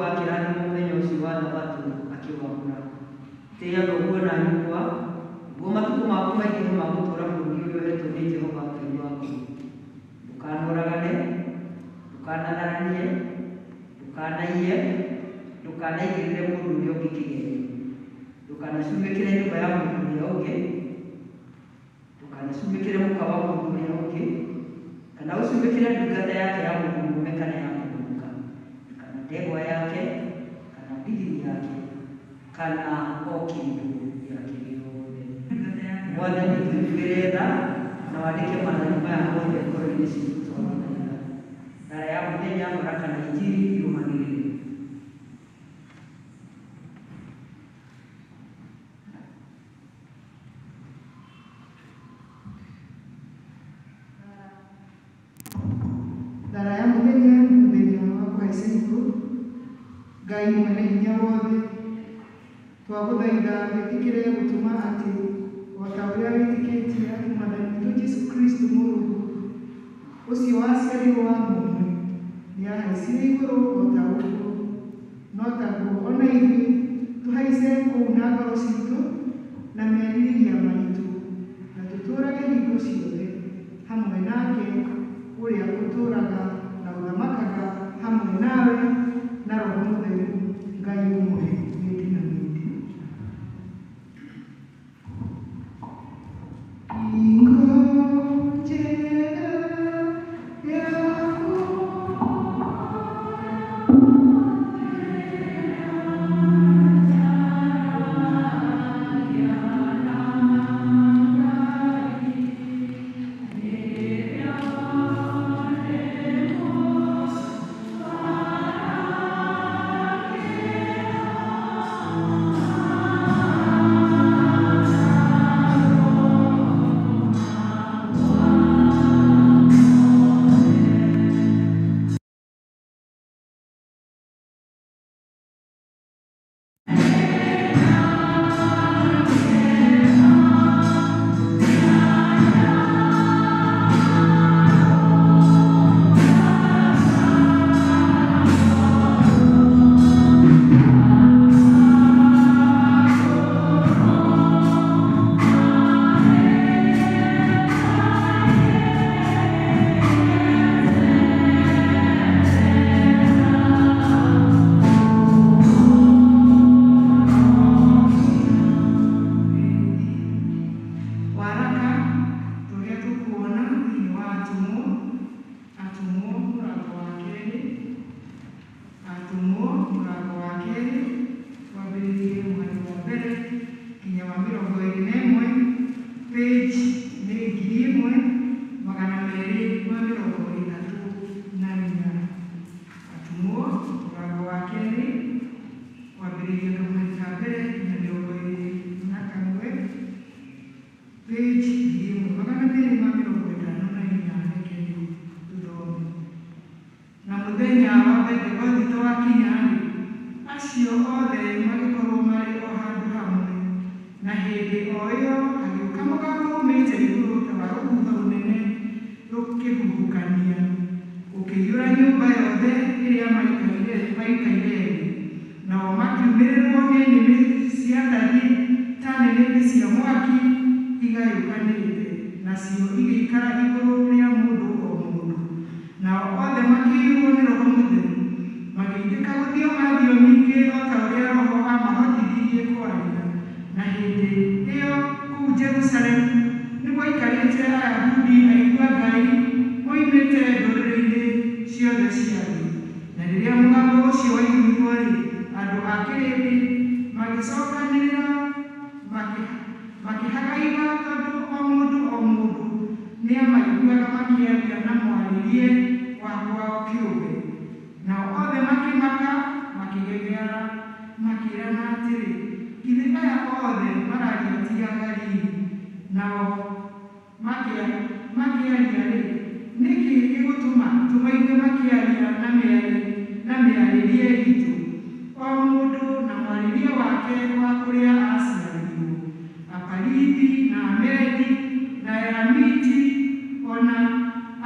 akĩrathima mũthenya ũcio wa Thabatũ akĩwambũra. Tĩĩaga ũguo na nyũkwa, guo matukũ maku maingĩ nĩ magũtũũra bũrũri ũrĩa ũhetwo nĩ Jehova Ngai waku. Ndũkanoragane, ndũkanatharanie, ndũkanaiye, ndũkanaigĩrĩre mũndũ ũrĩa ũngĩ kĩgeenyo, ndũkanacumĩkĩre nyũmba ya mũndũ ũrĩa ũngĩ, ndũkanacumĩkĩre mũka wa mũndũ ũrĩa ũngĩ, kana ũcumĩkĩre ndungata yake ya mũndũ mũrũme kana ya kũgũrũka, kana ndegwa yake, kana ndigiri yake, kana o kĩndũ gĩake gĩothe. Mwathani twĩrĩgĩre tha na wandĩke mathani maya mothe ngoro-inĩ citũ twamũthaitha. Ndara ya mũthenya, baraka na injiri irũmanĩrĩre. Ndara ya mũthenya wa kũhaica igũrũ. Ngai mwene hinya wothe, twagũthaitha wĩtĩkĩre gũtũma atĩ o ta ũrĩa wĩtĩkĩtie atĩ Mwathani witũ Jesũ Kristo Mũrungu ũcio waciarirwo wa mũmwe nĩ ahaicire igũrũ o ta ũguo, no taguo ona ithuĩ tũhaice kũu na ngoro citũ na merirĩria maitũ, na tũtũũrage hingo ciothe hamwe nake ũrĩa ũtũũraga na ũthamakaga hamwe nawe na Roho Mũtheru, Ngai ũmwe mĩndĩ na mĩndĩ.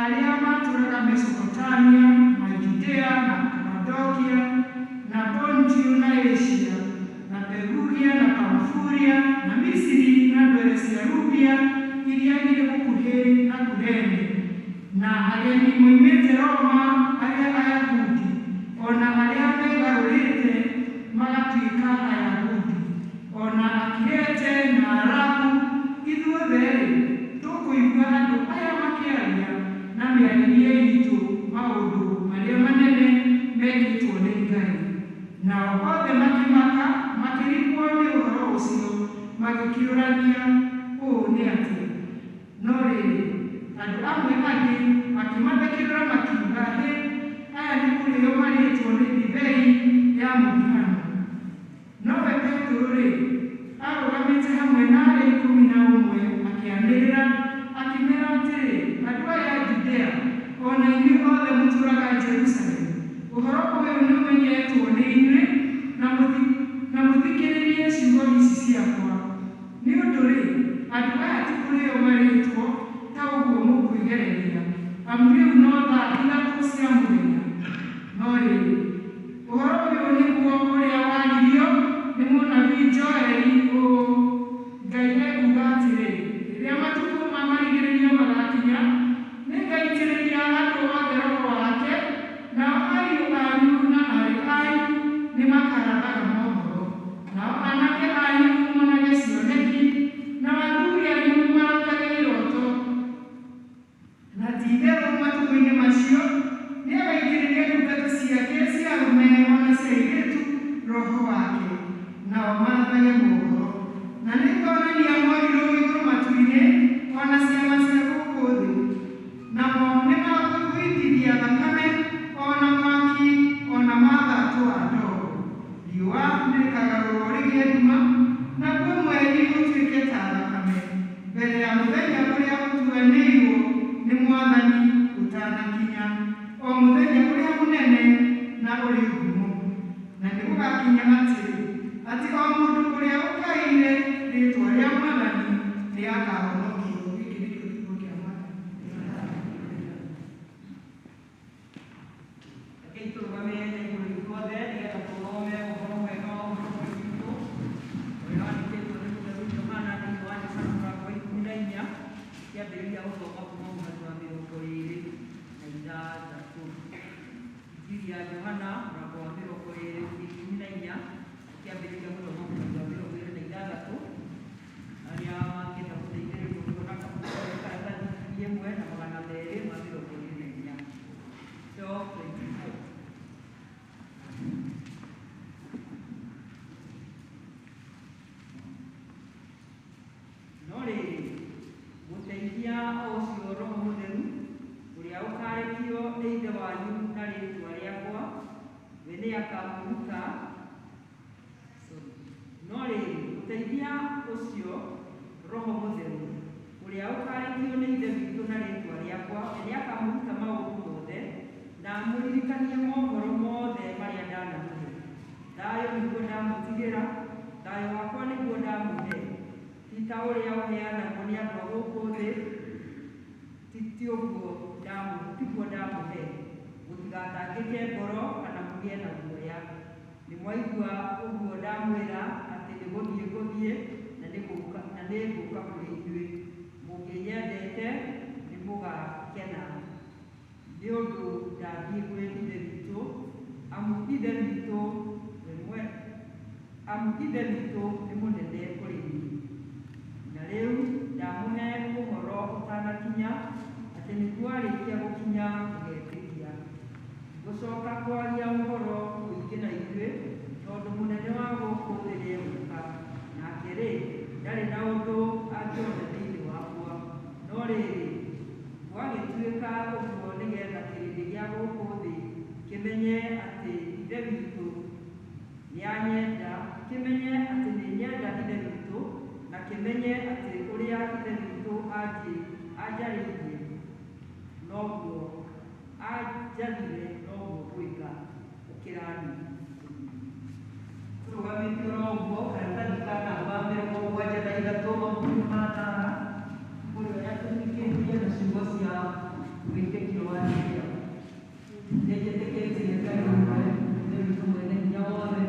Arĩa matũũraga Mesopotamia na Judea na Kappadokia na Asia na Perugia na Pamfuria na Misiri na ndwere cia Rubia iria irĩ gũkuhĩ na Kurene na ageni moimĩte Roma arĩa Ayahudi ona arĩa megarũrĩte magatuĩka Ayahudi ona Akirete na Arabu ithuothe tũkũigua andũ aya makĩaria na mĩarĩrie itũ maũndũ marĩa manene mekĩtwo nĩ Ngai. Nao othe makĩmaka makĩrigwo nĩ ũhoro ũcio magĩkĩũrania ũũ nĩ atĩ. No rĩrĩ andũ amwe angĩ makĩmathekĩrĩra makiuga, hĩ, aya nĩ kũrĩo marĩtwo nĩ ndibei ya mũhihano. Nowe Petero-rĩ arũgamĩte hamwe na arĩa 11 akĩanĩrĩra akĩmera atĩrĩ, andũ aya a Judea ona inyuĩ othe mũtũũraga Jerusalemu, ũhoro ũyũ nĩ ũmenyetwo nĩ inyuĩ na mũthikĩrĩrie ciugo ici ciakwa. Nĩ ũndũ-rĩ, andũ aya ti kũrĩo marĩtwo ta ũguo mũkwĩgereria, amu rĩu no thaa 3 cia mũthenya. No rĩrĩ, ũhoro ũyũ nĩguo ũrĩa waririo nĩ mũnabii Joeli ũũ: Ngai ekuuga atĩrĩ, rĩrĩa matukũ ma marigĩrĩrio magakinya, nĩngaitĩrĩria andũ othe Roho wake, nao ariũ anyu na aarĩ anyu nĩmakarathaga mohoro, nao anake anyu monage cioneki, na athuuri anyu marotage iroto. Na ti-itherũ matukũ-inĩ macio nĩagaitĩrĩria ndungata ciake cia arũme ona cia airĩtu Roho wake, nao marathage mohoro. Na nĩngonania morirũ igũrũ matu-inĩ ona ciama cia gũkũ thĩ, namo nĩmagũitithia thakame ona mwaki ona mathatũ a ndogo. Riũa nĩrĩkagarũrwo rĩgĩe nduma, naguo mweri ũtuĩke ta thakame, mbere ya mũthenya ũrĩa ũtuanĩirwo nĩ Mwathani ũtanakinya, o mũthenya ũrĩa mũnene na ũrĩ ngumo. Na nĩgũgakinya atĩ o mũndũ ũrĩa ũkaire rĩĩtwa rĩa Mwathani nĩakahonokio. Gĩkĩ nĩkĩo kiugo kĩa Mwathani. Lakini tũrũgamie igũrũ ithuothe nĩgetha tũthome ũhoro mwega wa ũhoro witũ ũrĩa wandĩkĩtwo nĩ mũtheru Johana thĩinĩ wa Johana mũrango wa 14 kĩambĩrĩria gũthoma kuuma mũhari wa 26. Injili ya Johana mũrango wa 14 kĩambĩrĩria gũthoma mũhari wa 26 arĩa mangĩenda gũteithĩrĩrio kuona karatathi 1,224. So, no rĩrĩ, mũteithia ũcio Roho Mũtheru ũrĩa ũkaarĩkio nĩ Ithe wanyu na rĩĩtwa rĩakwa, we nĩakamũruta. No rĩrĩ, mũteithia ũcio Roho Mũtheru ũrĩa ũkaarĩkio nĩ Ithe witũ na rĩĩtwa rĩakwa, we nĩakamũruta maũndũ mothe na amũririkanie mohoro mothe marĩa ndanamũhe. Thayũ nĩguo ndamũtigĩra, thayũ wakwa nĩguo ndamũhe, ti ta ũrĩa ũheanagwo nĩ andũ a gũkũ thĩ, tiguo ndamũhe. Mũtigatangĩke ngoro kana mũgĩe na guoya. Nĩmwaigua ũguo ndamwĩra atĩ nĩgũthiĩ ngũthiĩ na nĩngũũka kũrĩ inyuĩ. Mũngĩnyendete nĩmũgakena, nĩ ũndũ ndathiĩ kwĩ Ithe witũ, amu Ithe witũ nĩ mũnene kũrĩ niĩ. Na rĩu ndamũhe ũhoro ũtanakinya, atĩ nĩguo arĩkia gũkinya mũgetĩkia. Ngũcoka kwaria ũhoro mũingĩ na ithuĩ, tondũ mũnene wa gũkũ thĩ nĩegũka, nake-rĩ ndarĩ na ũndũ angĩona thĩinĩ wakwa. No rĩrĩ, gwagĩtuĩka ũguo nĩgetha kĩrĩndĩ gĩa gũkũ thĩ kĩmenye atĩ Ithe witũ nĩanyenda, kĩmenye atĩ nĩnyenda Ithe witũ, na kĩmenye atĩ ũrĩa Ithe witũ anjarĩirie noguo anjathire noguo gwĩka ũkĩrani. Tũrũgamĩtio noguo karatathi ka namba 73 mabuku ma Tara ũrĩa yatũmĩkĩtie na ciugo cia wĩtĩkio wa Ngai. Nĩnjĩtĩkĩtie Ngai ũmwe, Ithe witũ mwene hinya wothe,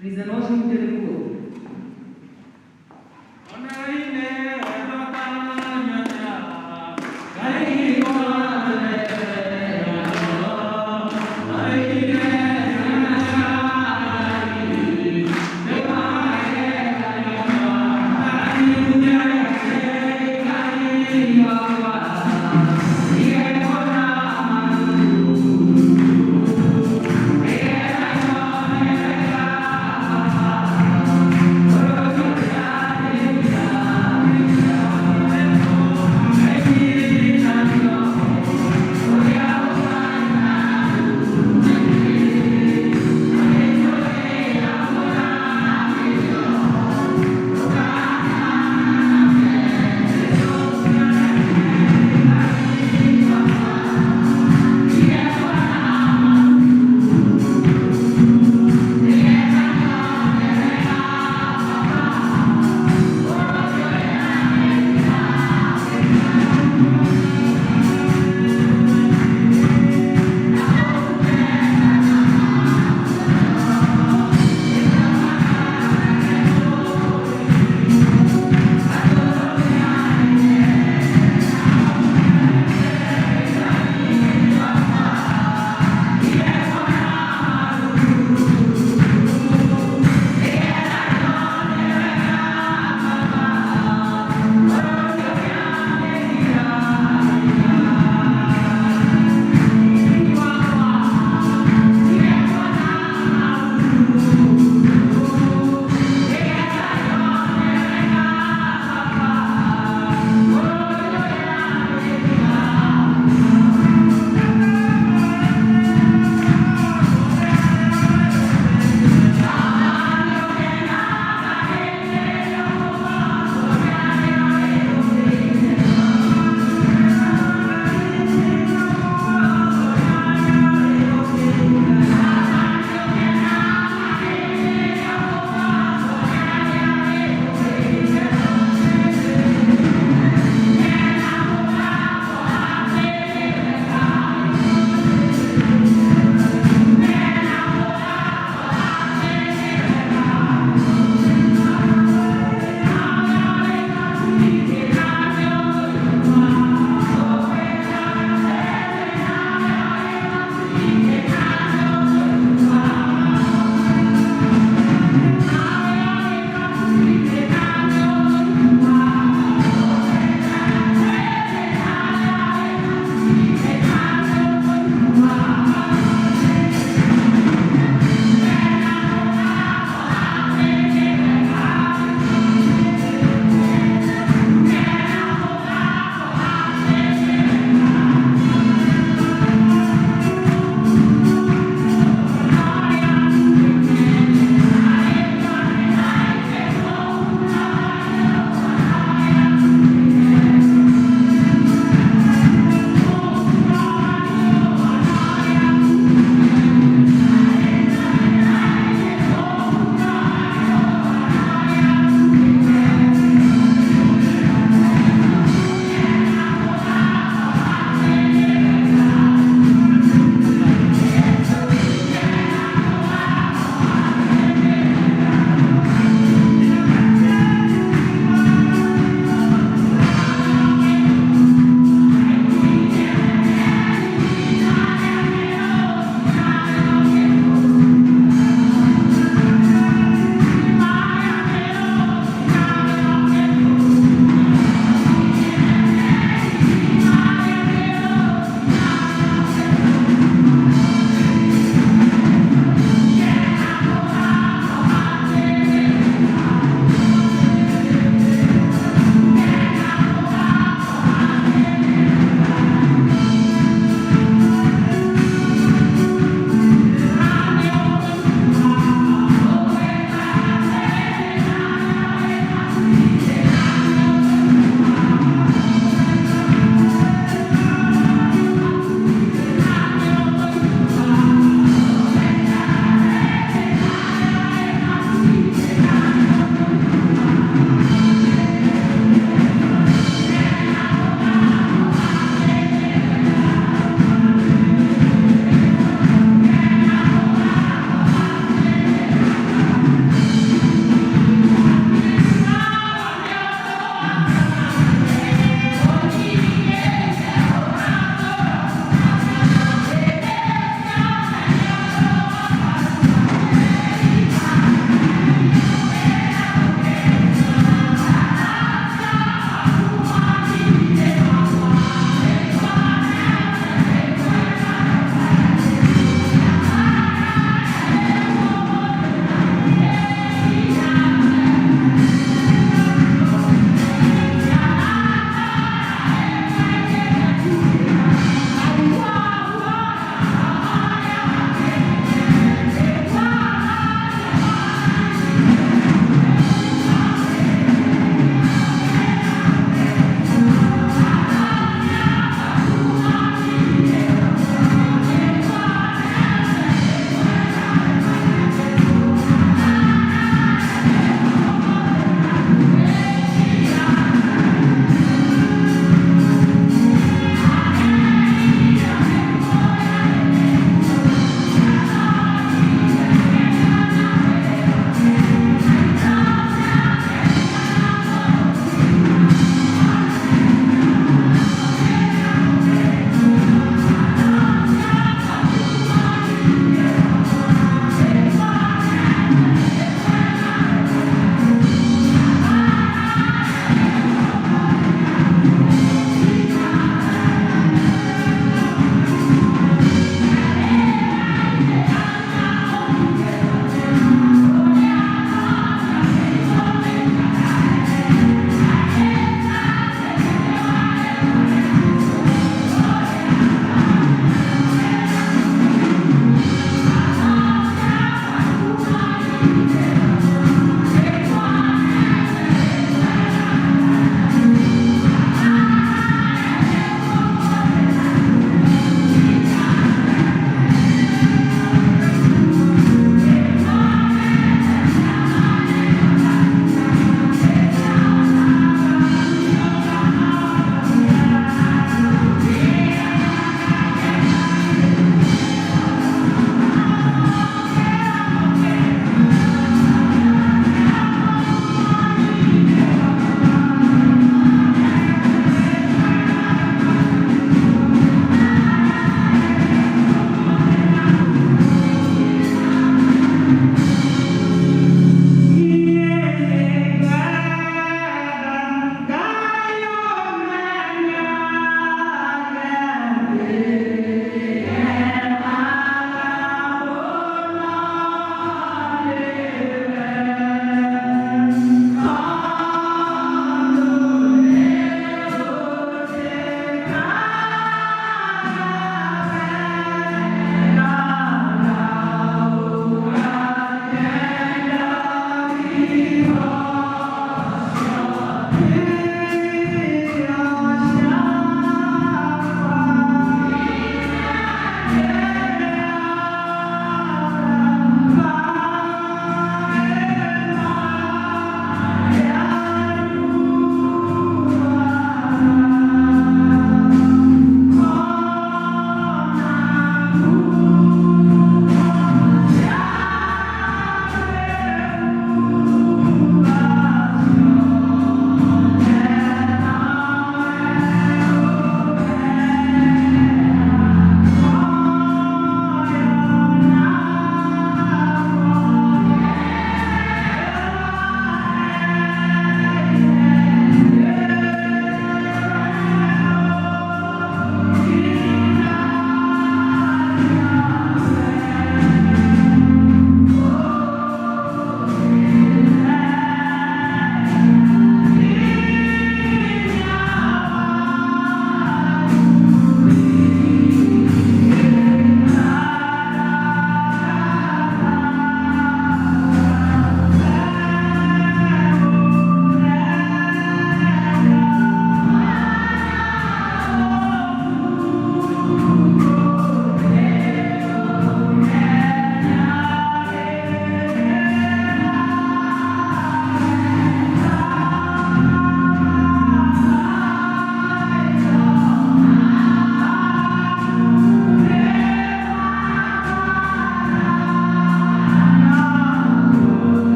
Praise the Lord, sing to the poor. Thank you.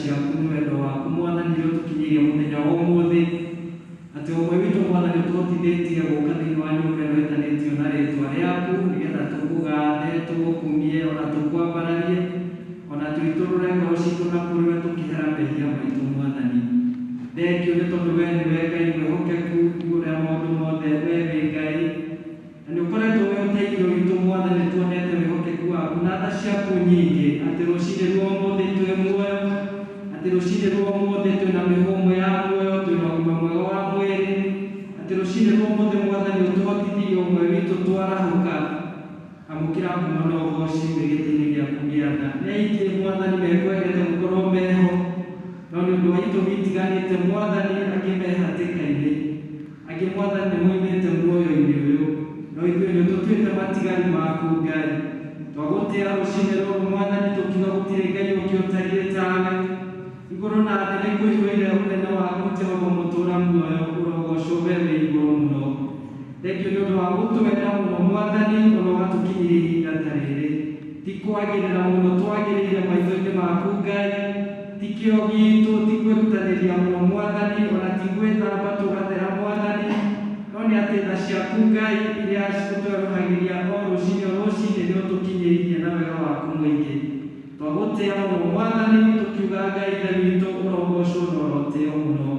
ciaku nĩ wendo waku Mwathani rĩu tũkinyĩire mũthenya wa ũmũthĩ atĩ ũmwe witũ Mwathani ũtũhotithĩtie gũũka thĩinĩ wa nyũmba ĩno ĩtanĩtio na rĩĩtwa rĩaku nĩgetha tũkũgathe tũgũkumie ona tũkwambararie ona twĩtũrũre ngoro citũ na kũrĩwe tũkĩhera mehia maitũ Mwathani. Thengiũ nĩ tondũ wee nĩwe Ngai mwĩhokeku igũrũ rĩa maũndũ mothe, wee wĩ Ngai na nĩ ũkoretwo wĩ ũteithio witũ Mwathani, tuonete wĩhokeku waku na tha ciaku nyingĩ atĩ rũciinĩ rwa ũmũthĩ twĩ muoyo, atĩ rũciinĩ rwa ũmũthĩ twĩna mĩhũmũ ya muoyo, twĩna ũgima mwega wa mwĩrĩ, atĩ rũciinĩ rwa ũmũthĩ Mwathani ũtũhotithirie ũmwe witũ twarahũka amũkĩra ngumo na ũgooci wĩ gĩtĩ-inĩ gĩaku gĩa tha. Nĩ aingĩ Mwathani mekwendete gũkorwo meho, no nĩ ũndũ wa itũmi itiganĩte Mwathani, angĩ me hatĩka-inĩ, angĩ Mwathani nĩ moimĩte muoyo-inĩ ũyũ, no ithuĩ nĩ tũtuĩte matigari maku Ngai. Twagũtĩĩa rũciinĩ rũrũ Mwathani tũkiuga gũtirĩ Ngai ũngĩ ũtariĩ tawe, igũrũ na thĩ nĩ kũihũire ũnene waku Jehova mũtũũra muoyo, ũrogocwo wee wĩ igũrũ mũno. Thengiũ nĩ ũndũ wa gũtwenda mũno Mwathani, ona ũgatũkinyĩria ihinda ta rĩrĩ. Ti kwagĩrĩra mũno twagĩrĩire maitho-inĩ maku Ngai, ti kĩo gitũ, ti kwĩrutanĩria mũno Mwathani, ona ti gwĩthamba tũgathera Mwathani, no nĩ atĩ tha ciaku Ngai iria citũtweruhagĩria o rũciinĩ o rũciinĩ nĩ ũtũkinyĩirie na wega waku mũingĩ. Twagũtĩĩa mũno Mwathani, tũkiuga Ngai Ithe witũ ũrogocwo na ũrotĩo mũno.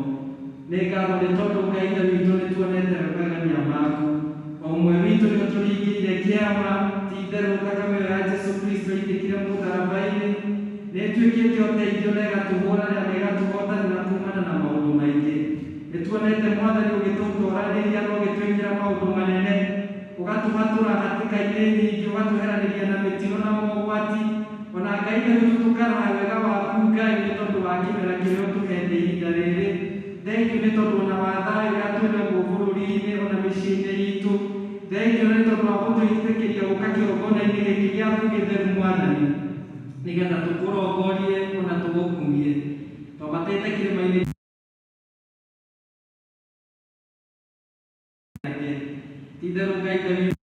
Nĩ ngatho nĩ tondũ Ngai Ithe witũ nĩ tuonete magegania maku. O ũmwe witũ nĩ ũtũringĩire kĩama, ti itherũ thakame ya Jesũ Kristo ĩitĩkire mũtharaba-inĩ nĩ ĩtuĩkĩte ũteithio na ĩgatũhũranĩra na ĩgatũhotanĩra kumana na maũndũ maingĩ. Nĩ tuonete Mwathani ũgĩtũtũũranĩria na ũgĩtwĩkĩra maũndũ manene, ũgatũhatũra hatĩka-inĩ nyingĩ, ũgatweheranĩria na mĩtino na mogwati, ona Ngai Ithe witũ tũkarora wega waku Ngai nĩ tondũ wa kĩmera kĩrĩa ũtũhete ihinda rĩrĩ. Thengiũ nĩ tondũ ona wa thayũ ũrĩa twĩnaguo bũrũri-inĩ ona mĩciĩ-inĩ itũ. Thengiũ nĩ tondũ wa gũtũĩtĩkĩria gũũka kĩgongona-inĩ gĩkĩ gĩaku gĩtheru Mwathani, nĩgetha tũkũrongorie ona tũgũkumie. Twambatĩte kĩrĩma-inĩ ti itherũ Ngai Ithe witũ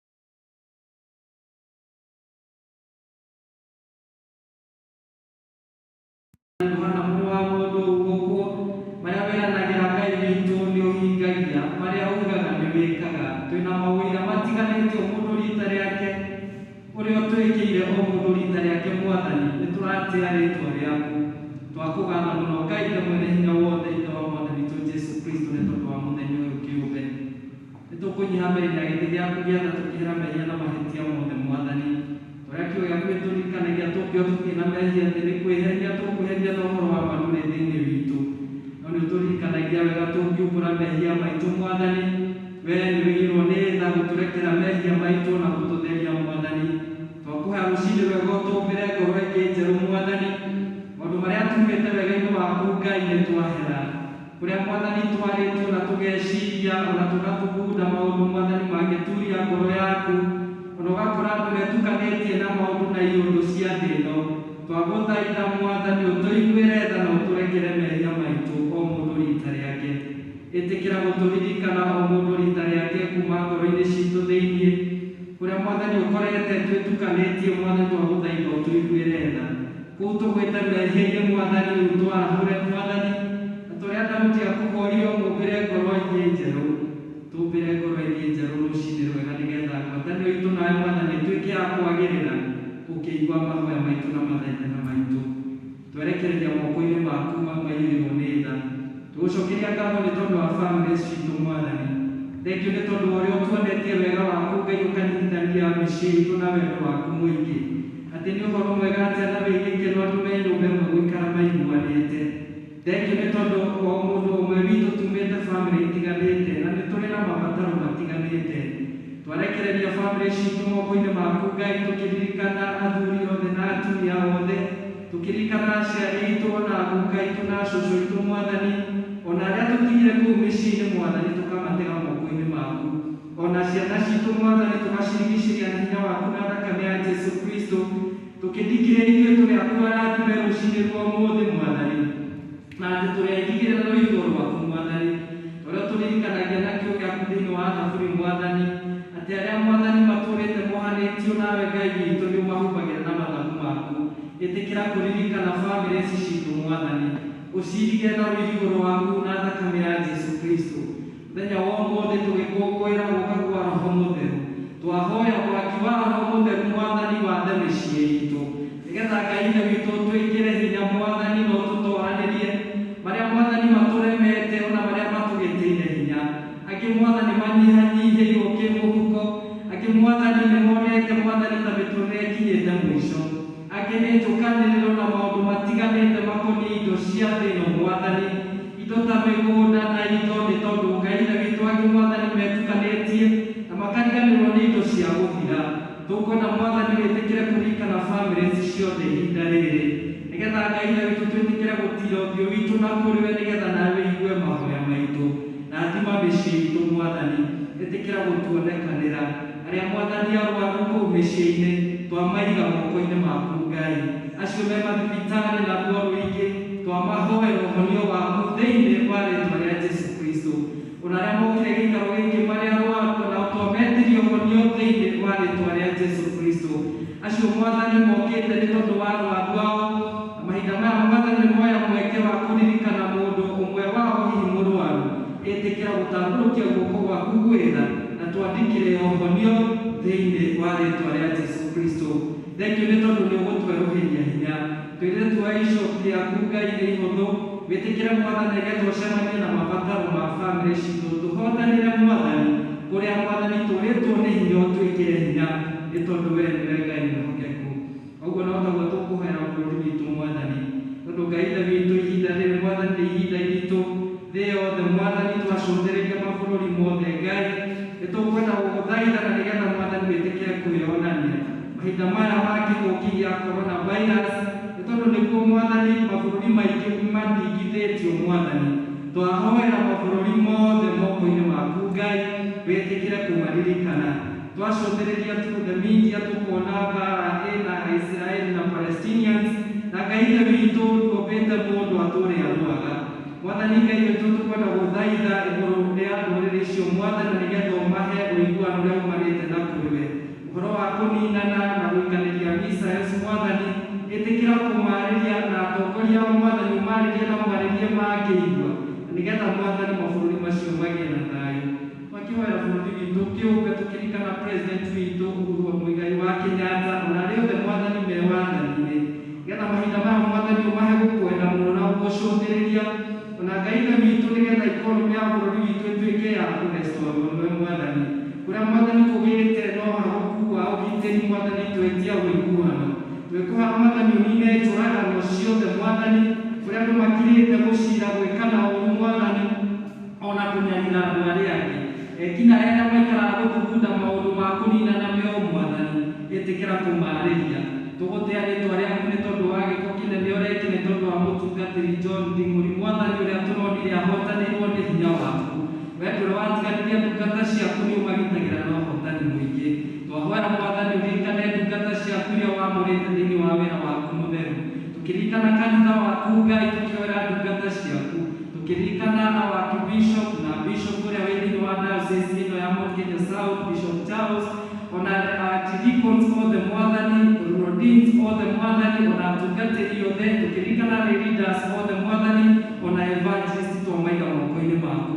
Yohana mũrũ wa mũndũ gũkũ, marĩa weranagĩra Ngai witũ nĩ ũhingagia, marĩa ugaga nĩ wĩkaga. Twĩna mawĩra matiganĩte o mũndũ rita rĩake, ũrĩa ũtwĩkĩire o mũndũ rita rĩake Mwathani. Nĩ tũratĩĩa rĩĩtwa rĩaku, twakũgatha mũno Ngai Ithe mwene hinya wothe, Ithe wa Mwathani witũ Jesũ Kristo, nĩ tondũ wa mũthenya ũyũ kĩũmbe. Nĩ tũkũnyiha mbere ya gĩtĩ gĩaku gĩa tha tũkĩhera mehia na mahĩtia mothe Mwathani. Tũrĩa kiugo gĩaku gĩtũririkanagia tũngĩo tũtirĩ na mehia atĩ nĩ kwĩheria tũkwĩheria na ũhoro wa ma ndũrĩ thĩinĩ witũ, no nĩ ũtũririkanagia wega tũngiumbũra mehia maitũ Mwathani, wee nĩ wĩirwo nĩ tha gũtũrekera mehia maitũ na gũtũtheria Mwathani. Twakũhoya rũciinĩ rwega ũtũmbĩre ngoro ĩngĩ njerũ Mwathani, maũndũ marĩa tumĩte wega-inĩ waku Ngai nĩ twahera, kũrĩa Mwathani twarĩtio na tũgeciria ona tũgathugunda maũndũ Mwathani mangĩturia ngoro yaku, ona ũgakora andũ metukanĩtie na maũndũ na iũndũ cia thĩ ĩno. Twagũthaitha Mwathani ũtũiguĩre tha na ũtũrekere mehia maitũ o mũndũ rita rĩake. Ĩtĩkĩra gũtũririkana o mũndũ rita rĩake kuma ngoro-inĩ citũ thĩinĩ, kũrĩa Mwathani ũkorete twĩtukanĩtie Mwathani, twagũthaitha ũtũiguĩre tha. Kũu tũgwĩte mehia-inĩ Mwathani rĩu twarahũre Mwathani, na tũrĩa Daudi akũhoria ũmũmbĩre ngoro ingĩ njerũ, tũmbĩre ngoro ingĩ njerũ rũciinĩ rwega, nĩgetha ngwatanĩro itũ nawe Mwathani ĩtuĩke ya kwagĩrĩra, ũkĩigua mahoya maitũ na mathaithana maitũ. Twerekereria moko-inĩ maku maiyũirwo nĩ tha. Tũgũcokeria ngatho nĩ tondũ wa bamĩrĩ citũ Mwathani. Thengiũ nĩ tondũ wa ũrĩa ũtuonetie wega waku Ngai, ũkanyitithania mĩciĩ itũ na wendo waku mũingĩ, atĩ nĩ ũhoro mwega atĩa na wĩ gĩkeno andũ me nyũmba ĩmwe gũikara maiguanĩte. Thengiũ nĩ tondũ o mũndũ ũmwe witũ tumĩte bamĩrĩ itiganĩte na nĩ tũrĩ na mabataro matiganĩte. Twarekereria bamĩrĩ citũ moko-inĩ maku Ngai, tũkĩririkana athuri othe na atumia othe, tũkĩririkana aciari aitũ ona guka aitũ na cũcũ aitũ Mwathani, ona arĩa tũtigire kũu mĩciĩ-inĩ Mwathani, tũkamatega moko-inĩ maku. Ona ciana citũ Mwathani tũgacirigicĩria na hinya waku na thakame ya Jesũ Kristo, tũkĩndikĩrĩria ithuĩ tũrĩ aku arathime rũciinĩ rwa ũmũthĩ Mwathani, na atĩ tũretigĩra na rũitho rwaku Mwathani, ũrĩa tũririkanagia na kiugo gĩaku thĩinĩ wa Thaburi Mwathani, atĩ arĩa Mwathani matũrĩte mohanĩtio nawe Ngai witũ nĩ ũmahumbagĩra na mathagu maku. Ĩtĩkĩra kũririkana bamĩrĩ ici citũ Mwathani, ucirige na rũirigũ rwaku na thakame ya Jesu Kristo. Mũthenya wa ũmũthĩ tũgĩkũngũĩra gũka kwa Roho Mũtheru, twahoya waki wa Roho Mũtheru Mwathani wathe mĩciĩ itũ, nĩgetha Ngai ithe witũ twĩkĩre hinya Mwathani no tũtwaranĩrie marĩa Mwathani matũremete ona marĩa matũgĩtĩire hinya. Angĩ Mwathani manyihanyihĩirwo kĩmũhuko, angĩ Mwathani nĩmonete Mwathani ta mĩtũrĩre ĩkinyĩte mũico, angĩ nĩ njũkanĩrĩro na maũndũ matiganĩte makoniĩ indo cia thĩ ĩno Mwathani, indo ta mĩgũnda na indo, nĩ tondũ Ngai ithe witũ angĩ Mwathani metukanĩtie na makariganĩrwo nĩ indo cia gũthira. Tũkwenda Mwathani wĩtĩkĩre kũririkana bamĩrĩ ici ciothe ihinda rĩrĩ, nĩgetha Ngai ithe witũ twĩtĩkĩre gũtira ũthiũ witũ na kũrĩwe, nĩgetha nawe igue mahoya maitũ na thima mĩciĩ itũ Mwathani, ĩtĩkĩra gũtuonekanĩra arĩa Mwathani arwaru kũu mĩciĩ-inĩ, twamaiga moko-inĩ maku Ngai, acio me mathibitarĩ na ruo rũingĩ, twamahoera ũhonio waku thĩinĩ wa rĩĩtwa rĩa Jesu Kristo. Ona arĩa mokire gĩikaro gĩkĩ marĩ arwaru na twametirie ũhonio thĩinĩ wa rĩĩtwa rĩa Jesu Kristo. Acio Mwathani mokĩte nĩ tondũ wa rwaru wao, mahinda maya Mwathani nĩmoya mweke wa kũririkana mũndũ ũmwe wao hihi mũrwaru, ĩtĩkĩra gũtambũrũkia guoko gwaku gwĩtha na twandĩkĩre ũhonio thĩinĩ wa rĩĩtwa rĩa Jesu Kristo. Thengio nĩ tondũ nĩ ũgũtwerũhĩria hinya, twĩrĩtu wa icoki rĩaku Ngai nĩ ihũthũ, wĩtĩkĩre Mwathani nĩgetha ũcemanie na mabataro ma bamĩrĩ citũ, tũhotanĩre Mwathani kũrĩa Mwathani tũrĩtwo nĩ hinya ũtwĩkĩre hinya, nĩ tondũ wee nĩwe Ngai mwĩhokeku. Ũguo no taguo tũkũhoera bũrũri witũ Mwathani, tondũ Ngai ithe witũ ihinda rĩrĩ Mwathani nĩ ihinda iritũ thĩ yothe Mwathani, twacũthĩrĩria mabũrũri mothe Ngai, nĩtũkwenda gũgũthaitha na nĩgetha Mwathani wĩtĩkĩre kwĩyonania mahinda maya ma kĩng'ũki gĩa coronavirus, nĩ tondũ nĩguo Mwathani mabũrũri maingĩ mathingithĩtio Mwathani, twahoera mabũrũri mothe moko-inĩ maku Ngai, wĩtĩkĩre kũmaririkana. Twacũthĩrĩria through the media tũkona mbara ĩna Israeli na Palestinians, na Ngai ithe witũ ndũmbĩte mũndũ atũre arũaga. Mwathani Ngai witũ tũkwenda gũthaitha igũrũ rĩa ndũrĩrĩ icio Mwathani, na nĩgetha ũmahe ũiguano ũrĩa umanĩte na kũrĩwe, ũhoro wa kũninana na gũikanĩria missiles Mwathani, ĩtĩkĩra kũmarĩria na atongoria ao Mwathani, ũmarĩrie na marĩrie mangĩigua, na nĩgetha Mwathani mabũrũri macio magĩe na thayũ. Twakĩhoera bũrũri witũ kĩũmbe tũkĩririkana president witũ Uhuru Mũigai wa Kenyatta, ona arĩa othe Mwathani me wathani-inĩ, nĩgetha mahinda maya Mwathani ũmahe gũkwenda mũno na gũgũcũthĩrĩria, ona Ngai ithe witũ nĩgetha ikonomĩ ya bũrũri witũ ĩtuĩke ya kũrestore Mwathani, kũrĩa Mwathani kũgĩte no hahoku wa ũgitĩri Mwathani, twetia ũiguano, twĩkũhoera Mwathani ũnine njũragano ciothe Mwathani, kũrĩa andũ makirĩte gũcira gwĩkana ũũru Mwathani, ona kũnyarira andũ arĩa angĩ, ekina arĩa maikaraga gũthugunda maũndũ ma kũninana meo Mwathani, ĩtĩkĩra kũmarĩria. Tũgũtĩa rĩĩtwa rĩaku nĩ tondũ wa gĩko kĩnene ũreki, nĩ tondũ wa mũtungatĩri John Nding'ũri Mwathani, ũrĩa tũronire ahotanĩirwo nĩ hinya waku. Wee ndũrĩ watiganĩria ndungata ciaku, nĩ ũmagitagĩra na ũhotani mũingĩ. Twahoera Mwathani ũririkane ndungata ciaku iria wamũrĩte thĩinĩ wa wĩra waku mũtheru, tũkĩririkana kanitha waku Ngai, tũkĩhoera ndungata ciaku, tũkĩririkana Archbishop na Bishop ũrĩa wĩ thĩinĩ wa diocese ĩno ya Mount Kenya South, Bishop Charles, ona archdeacons othe Mwathani, Rodins othe Mwathani, ona atungatĩri othe, tũkĩririkana leaders othe Mwathani, ona evangelist twamaiga moko-inĩ maku.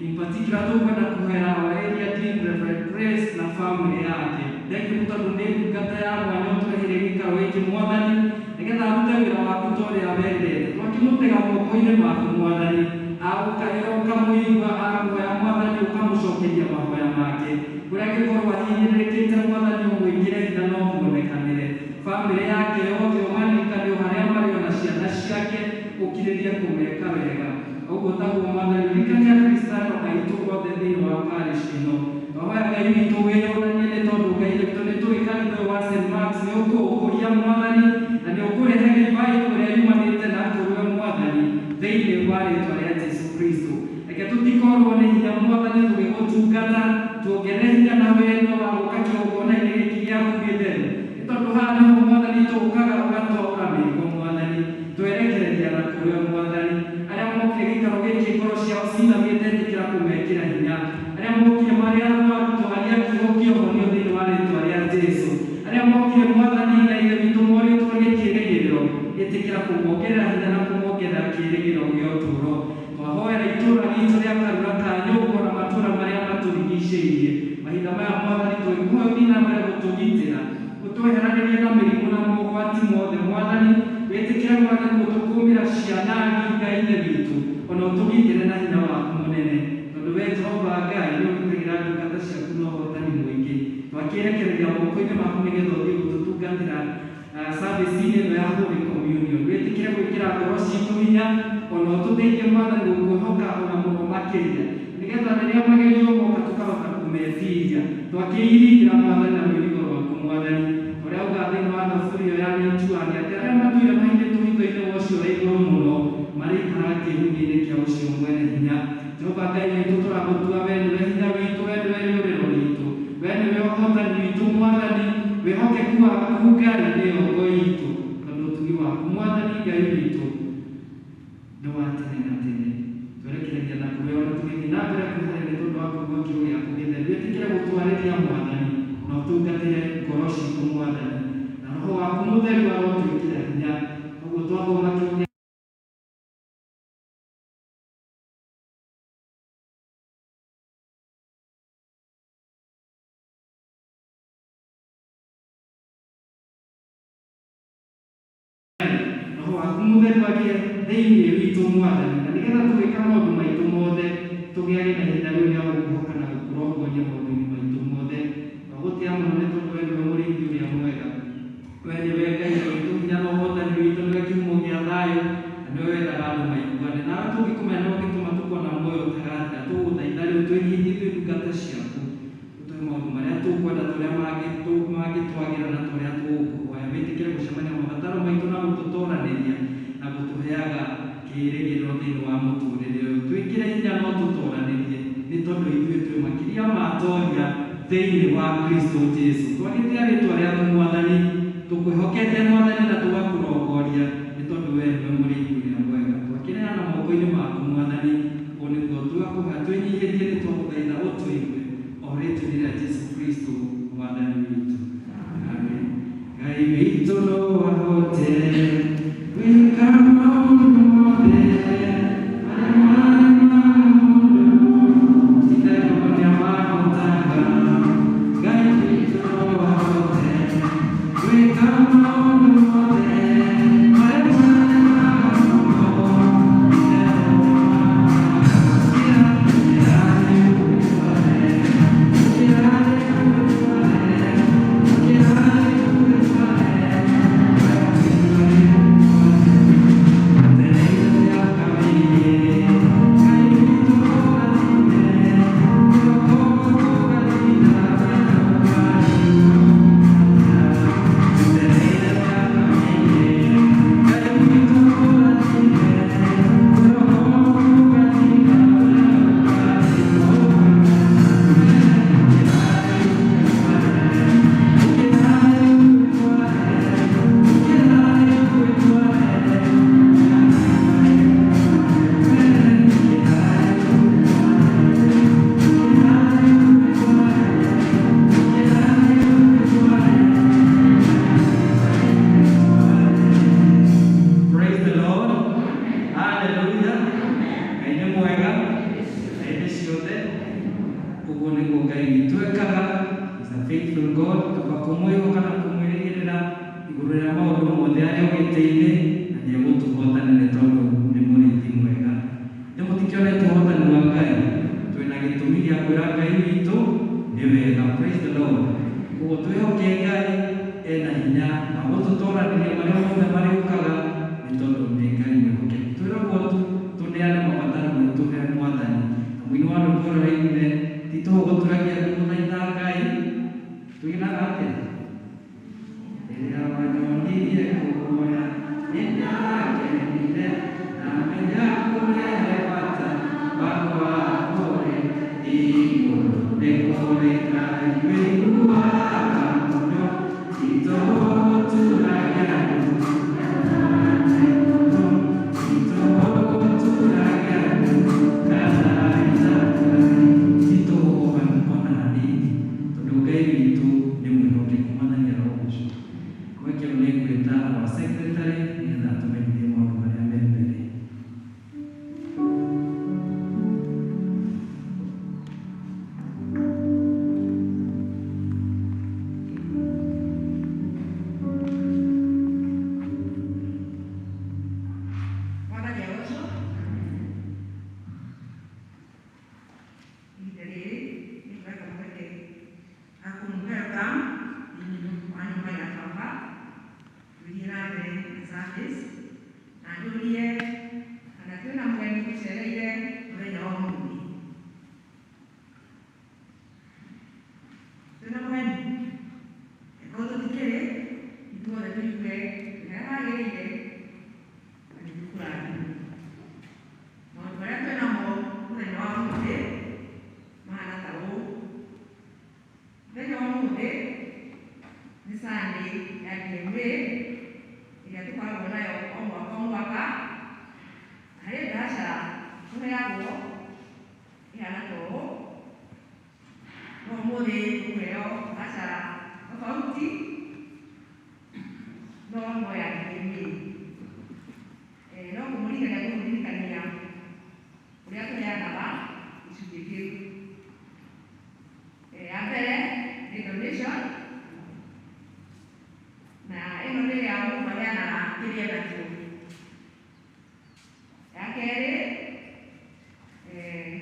In particular tũkwenda kũhoera our area dean Reverend Grace na family yake. Thengio tondũ nĩ ndungata ya mwanya ũtũreheire gĩikaro gĩkĩ Mwathani, nĩgetha arute wĩra waku ta ũrĩa wendete. Twakĩmũtega moko-inĩ maku Mwathani, agũkaĩra ũkamũigua, agũkũhoya Mwathani ũkamũcokeria mahoya make, kũrĩa angĩkorwo ahinyĩrĩrĩkĩte Mwathani ũmwĩkĩre hinya na ũmuonekanĩre. Bamĩrĩ yake yothe ũmaririkane harĩa marĩ, ona ciana ciake ũkirĩrie kũmeka wega. Ũguo taguo Mwathani ririkania Akristiano aitũ othe thĩinĩ wa parish ĩno. Twahoya Ngai witũ wĩyonanie, nĩ tondũ Ngai witũ nĩ tũĩ kanitha ũyũ wa St. Mark's nĩ ũkũũkũria Mwathani, na nĩ ũkũrehe revival ĩrĩa yumanĩte na kũrĩwe Mwathani thĩinĩ wa rĩĩtwa rĩa Jesu Kristo. Reke tũtikorwo nĩ hinya Mwathani tũgĩgũtungata, tuongerere hinya na wendo wa gũka kĩgongona-inĩ gĩkĩ gĩaku gĩtheru, nĩ tondũ haha nĩho Mwathani tũũkaga ũgatwara mĩrigo Mwathani, twerekereria na kũrĩwe Mwathani. Arĩa mokire gĩikaro gĩkĩ ngoro ciao cinamĩte, ĩtĩkĩra kũmekĩra hinya. Arĩa mokire marĩ arwaru, twaria kiugo kĩa ũhonio thĩinĩ wa rĩĩtwa rĩa Jesũ. Arĩa mokire Mwathani na ithe witũ morĩtwo nĩ kĩĩrĩgĩrĩro, ĩtĩkĩra kũmongerera hinya na kũmongerera kĩĩrĩgĩrĩro. kĩrĩgĩrĩro gĩa ũtũũro. Twahoera itũũra ritũ rĩa Karura ka nyũmba na matũũra marĩa matũrigicĩirie. Mahinda maya Mwathani twĩkũhoya ũthiĩ na mbere gũtũgitĩra, gũtweheranĩria na mĩrimũ na mogwati mothe. Mwathani wĩtĩkĩre Mwathani gũtũkũũmĩra ciana Ngai-inĩ witũ, ona ũtũgitĩre na hinya waku mũnene, tondũ wee Jehova Ngai nĩ ũgitagĩra ndungata ciaku na ũhotani mũingĩ. Twakĩrekereria moko-inĩ maku nĩgetha ũthiĩ gũtũtungatĩra service-inĩ ĩno ya Holy Communion. Wĩtĩkĩre gwĩkĩra ngoro citũ hinya, ona ũtũteithie Mwathani gũkwĩhoka ona mũno makĩria, nĩgetha rĩrĩa magerio moka tũkahota kũmetiria, twakĩirigĩra Mwathani na rũirigo rwaku Mwathani, ũrĩa uga thĩinĩ wa thaburi ĩyo ya Mĩtuanĩ atĩ arĩa matuire mahithĩtwo hitho-inĩ wa ũcio ũrĩ igũrũ mũno marĩikara kĩĩruru-inĩ kĩa ũcio mwene hinya. Jehova Ngai witũ tũragũtua wee nĩwe hinya witũ, wee nĩwe rĩũrĩro ritũ, wee nĩwe ũhotani witũ Mwathani, wĩhokeku waku Ngai nĩyo ngo itũ, tondũ ũtugi waku Mwathani Ngai witũ nĩ wa tene na tene. Twerekereria na kũrĩa ona tũgĩthiĩ na mbere kwĩharĩria nĩ tondũ wa kũigua kiugo gĩaku gĩtheru. Wĩtĩkĩre gũtwarĩria Mwathani na ũtungatĩre ngoro citũ Mwathani, na Roho waku Mũtheru arotwĩkĩra hinya, ũguo twathoma kiugo waku Mũtheru agĩe thĩinĩ witũ Mwathani, na nĩgetha tũgĩka maũndũ maitũ mothe tũgĩage na ihinda rĩu rĩa gũkũhoka na gũkũrongoria maũndũ-inĩ maitũ mothe. Twagũtĩĩa mũno nĩ tondũ wee nĩwe mũrĩithi ũrĩa mwega, wee nĩwe Ngai witũ hinya na ũhotani witũ, nĩwe kĩhumo gĩa thayũ, na nĩwe wendaga andũ maiguane. Nawe tũngĩkũmena ũngĩtũma tũkona muoyo ũtagaathira, tũgũthaitha rĩu twĩnyihie twĩ ndungata ciaku, ũtũhe maũndũ marĩa tũkwenda, tũrĩa mangĩtwagĩra na tũrĩa tũgũkũhoya. Wĩtĩkĩre gũcemania mabataro maitũ na gũtũtũũranĩria na gũtũheaga kĩĩrĩgĩrĩro thĩinĩ wa mũtũũrĩre ũyũ. Twĩkĩre hinya no tũtũũranĩrie, nĩ tondũ ithuĩ twĩ makĩria ma tooria thĩinĩ wa Kristo Jesũ. Twagĩtĩĩa rĩĩtwa rĩaku Mwathani, tũkwĩhokete Mwathani na tũgakũrongoria, nĩ tondũ wee nĩwe mũrĩithi ũrĩa mwega. Twakĩneana moko-inĩ maku Mwathani, ũũ nĩguo tugakũhoya twĩnyihĩtie, nĩ twagũthaitha ũtũigue o rĩĩtwa rĩa Jesũ Kristo Mwathani witũ. Amen. Ngai witũ no ahote gwĩka maũndũ mothe marĩa mũndũ itherũkia mahotaga. Ngai witũ no ahote gwĩka maũndũ mothe marĩa Ngai tũheagwo ihana tũũ no ũmũthĩ tũkũheo acara tofauti no ya gĩthimi no kũmũririkania ũrĩa tũheanaga gĩcunjĩ kĩu. Ya mbere nĩ donation na ĩno nĩ ya mũndũ aheanaga kĩrĩa nakĩo. Ya kerĩ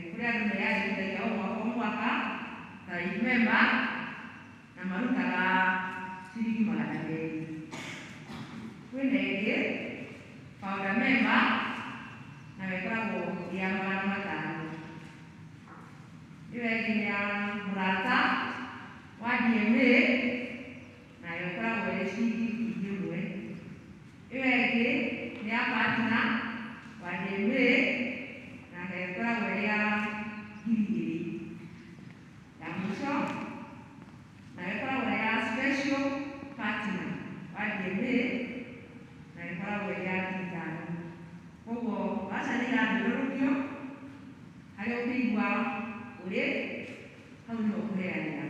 kũrĩ andũ meyandĩkithagia o mwaka ta member na marutaga ciringi 200. Kwĩna ĩngĩ founder member na wĩkoragwo ya 500. Ĩyo ĩngĩ nĩ ya mũrata wa DNA nayo ĩkoragwo ĩrĩ ciringi 1,000. Ĩyo ĩngĩ nĩ ya partner wa DNA nayo ĩkoragwo ĩrĩ ya 2,000. Ya mũico nayo ĩkoragwo ĩrĩ ya special partner wa DNA nayo ĩkoragwo ĩrĩ ya 5,000. Koguo aca nĩ irathũrũkio harĩ ũkĩigua ũrĩ hau no ũkũheanĩra.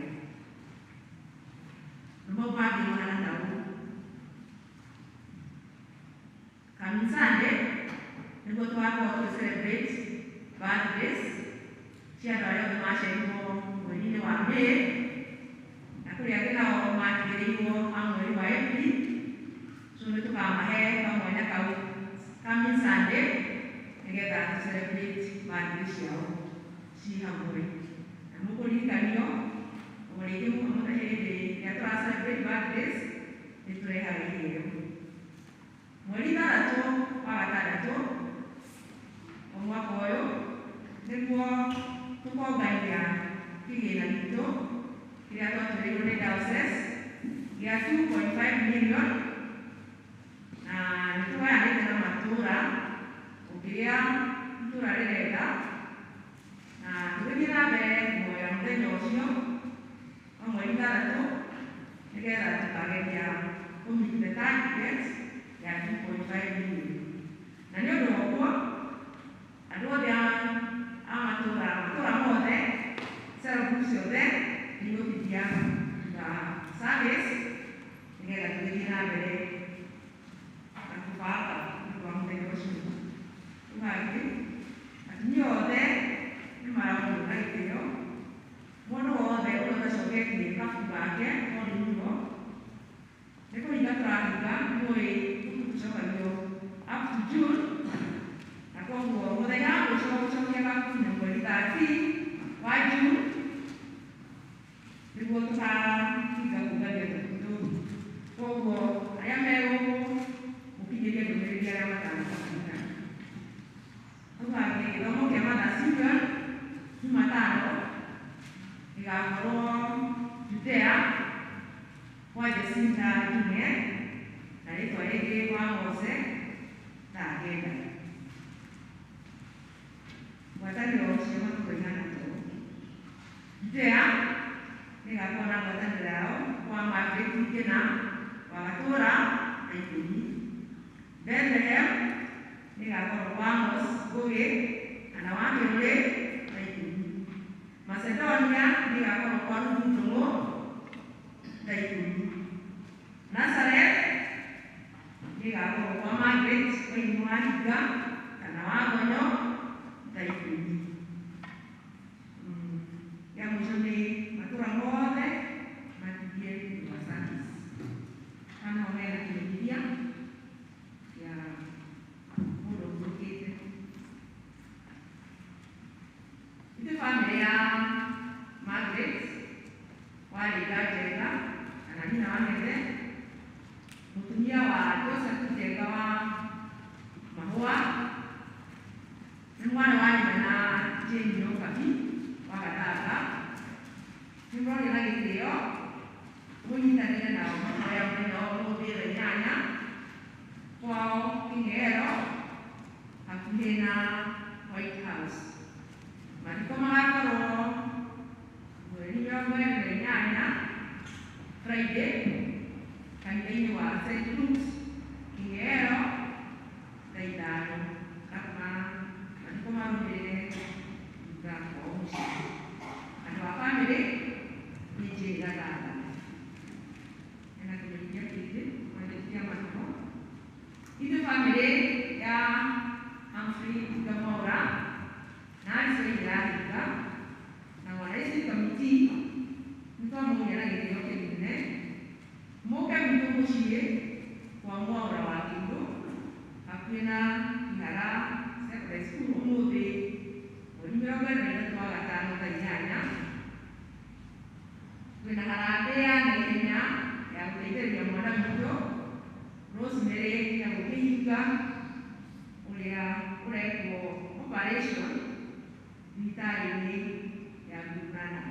Mambo mangĩ mahana ta ũũ. Coming Sunday nĩguo tũgakorwo tũ celebrate birthdays cia andũ arĩa othe maciarirwo mweri-inĩ wa May na kũrĩ angĩ nao matigĩrĩirwo a mweri wa April. So nĩ tũkamahe kamwanya kau coming Sunday nĩgetha tũ celebrate birthday ciao ci hamwe. Na mũkũririkanio o rĩngĩ mũkamũta hĩndĩ ĩrĩa tũra celebrate birthdays nĩ tũrehaga iheo. Mweri 6 wa gatandatũ o mwaka ũyũ nĩguo tũkongania kĩgĩna gitũ kĩrĩa twatũrĩirwo nĩ diocese gĩa 2.5 million na nĩ tũgayanĩte na matũũra ũkĩrĩa itũũra rĩrenda na tũgĩthiĩ na mbere kuoya mũthenya ũcio wa mweri 6 nĩgetha tũkageria kũmeet the target ya 2.5 million. Na nĩ ũndũ wa ũguo andũ othe a matũũra mothe cell group ciothe nĩ igũtithia service nĩgetha tũgĩthiĩ na mbere na kũbanga nĩ ũndũ wa mũthenya ũcio. Ũgagi atumia othe nĩ marakorwo na gĩtĩo. Mũndũ wothe ũrĩa ũtacoketie kabu gake mũndũ nĩ kũringa tũrahinga mũĩ tũcokagio up to June na koguo mũthenya wa mũico wa gũcokia kabu nĩ mweri 13 wa June nĩguo tũkahinga kũngania tũtũ. Koguo arĩa megũkũ mũkinyĩrie ndũmĩrĩri arĩa matanakũhinga. Ũgagi gĩthomo kĩa Mother Syrian Jumatano gĩgakorwo Judea kwa Jacinta Junior na rĩtwa rĩngĩ kwa Mose thaa 9. Ngwatanĩro cia matukũ ihana tũ. Judea nĩgakorwo na ngwatanĩro yao kwa Margaret Kĩna wa Gatũũra na Ikũmi. Bethlehem nĩgakorwo kwa Amos Ngũgĩ kana wa Kĩrũrĩ na Ikũmi. Macedonia nĩgakorwo kwa Ruth Ndũng'ũ na Ikũmi. Nazareth nĩgakorwo kwa Margaret Waini wa Hinga kana wa Ngonyo na Ikũmi. Ya mũico nĩ matũũra mothe matithie nyũmba service. Kana ho hena kĩmenyithia kĩa mũndũ ũhurũkĩte. Ithuĩ bamĩrĩ ya Margaret Warĩnga Njenga kana nyina wa Methe, mũtumia wa Joseph Njenga wa Mahũa, nĩ mwana wa nyina na Jane Nyokabi wa Gatanga, nĩ mũronio na gĩtĩo mũnyitanĩre nao mahoya mũthenya wa ũmũthĩ thaa 8 kwao Kĩng'ero hakuhĩ na White House. Mathiko magakorwo mweri 28 Friday kanitha-inĩ wa St. Luke's Kĩng'ero thaa 5. Mathiko marũmĩrĩire ya naihenya ya gũteithĩrĩria mwana witũ Rosemary ya gũkĩhinga ũrĩa ũrekwo operation thibitarĩ-inĩ ya Gurunana.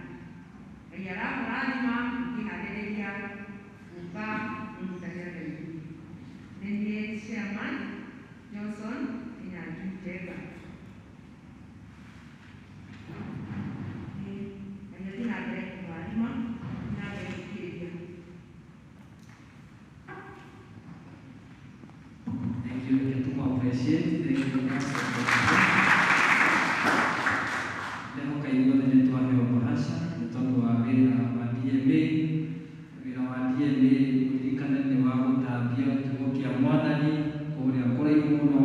Ngai arakũrathima ũkĩharĩrĩria gũka kũnyitanĩra na ithuĩ. Nĩ niĩ Chairman Johnson Kinyanjui Njenga. Thank you. Get to appreciate. Thank you very much. Leo kaigua nĩ twahewa bahasha nĩ tondũ wa wĩra wa DMA. Wĩra wa DMA ũririkane nĩ wa gũtambia kiugo kĩa Mwathani kũrĩa kũraihu mũno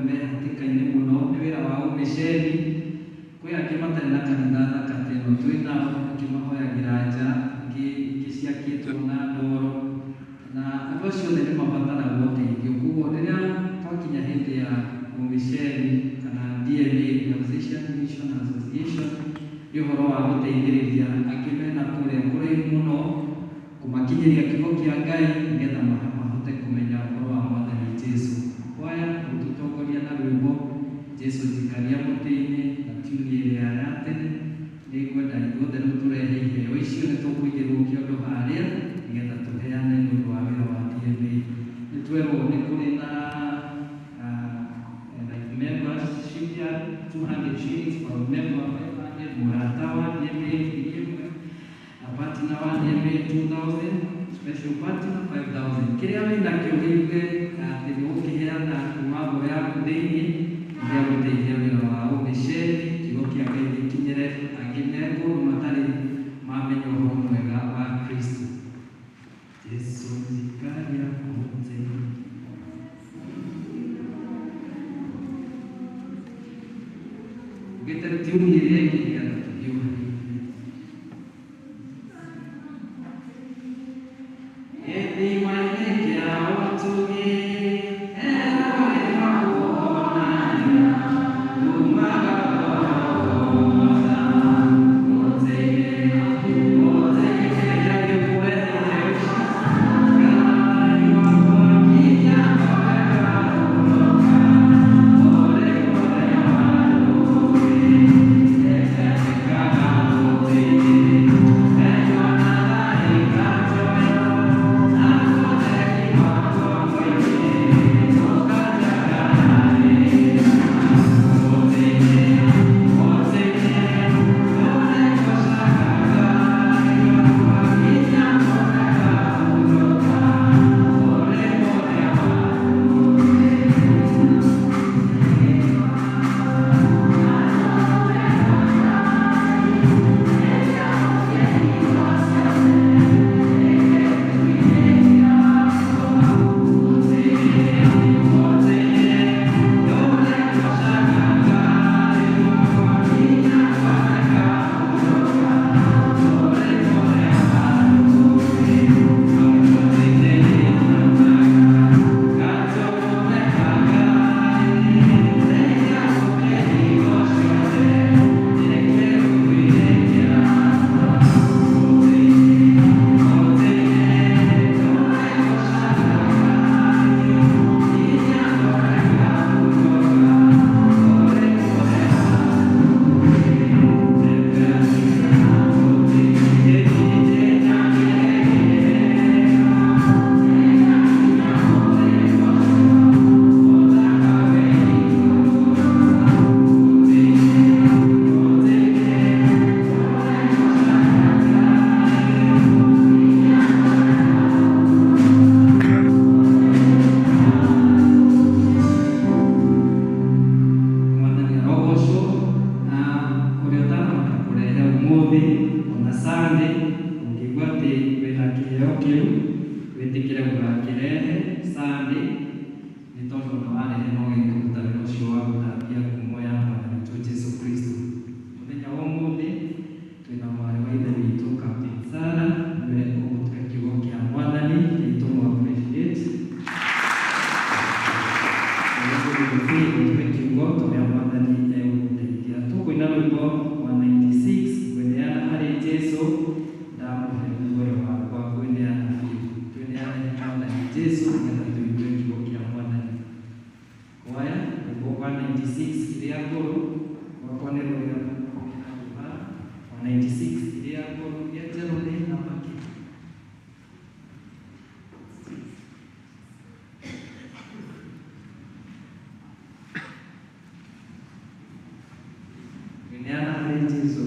me hatĩka-inĩ mũno. Nĩ wĩra wa ũmĩceri. Kwĩ angĩ matarĩ na kanitha thaka ta ĩno twĩ nao akĩmahoyagĩra nja, ingĩ ciakĩtwo na ndoro, na andũ acio othe nĩ mabataraga ũteithio. Koguo rĩrĩa twakinya hĩndĩ ya ũmĩceri kana DMA Organization Mission Association nĩ ũhoro wa gũteithĩrĩria angĩ mena kũrĩa kũraihu mũno kũmakinyĩria kiugo kĩa Ngai nĩgetha mahote kũmenya ũhoro wa Mwathani Jesũ. Kwaya gũtũtongoria na rwĩmbo Jesũ njikaria mũtĩ-inĩ na tuni ĩrĩa ya tene nĩ ngwenda ithuothe rĩu tũrehe iheo icio nĩ tũkũigĩrwo kĩondo harĩa nĩgetha tũheane nĩ ũndũ wa wĩra wa DMA. Nĩ twerwo nĩ kũrĩ na membership ya 200 shillings for member 500, mũrata wa DMA 1,000, na partner wa DMA 2,000, special partner 5,000. Kĩrĩa wĩnakĩo wĩigue atĩ nĩ gũkĩheana kuma ngoro yaku thĩinĩ gĩa gũteithia wĩra wa ũmĩceri, kiugo kĩa Ngai gĩkinyĩre angĩ me kũndũ matarĩ mamenya ũhoro mwega wa Kristo. Jesũ njikaria mũtĩ-inĩ. Ũgĩtarĩtio ĩrĩa ĩngĩ nĩgetha tũhiũhe. Gĩthima-inĩ kĩa ũtugi Tukwina rwĩmbo wa 96 ngwendea harĩ Jesũ ndamuhe muoyo wakwa. ile ya goro wakone roya 96 ile ya goro ya zero ni namba ki Niana rejeso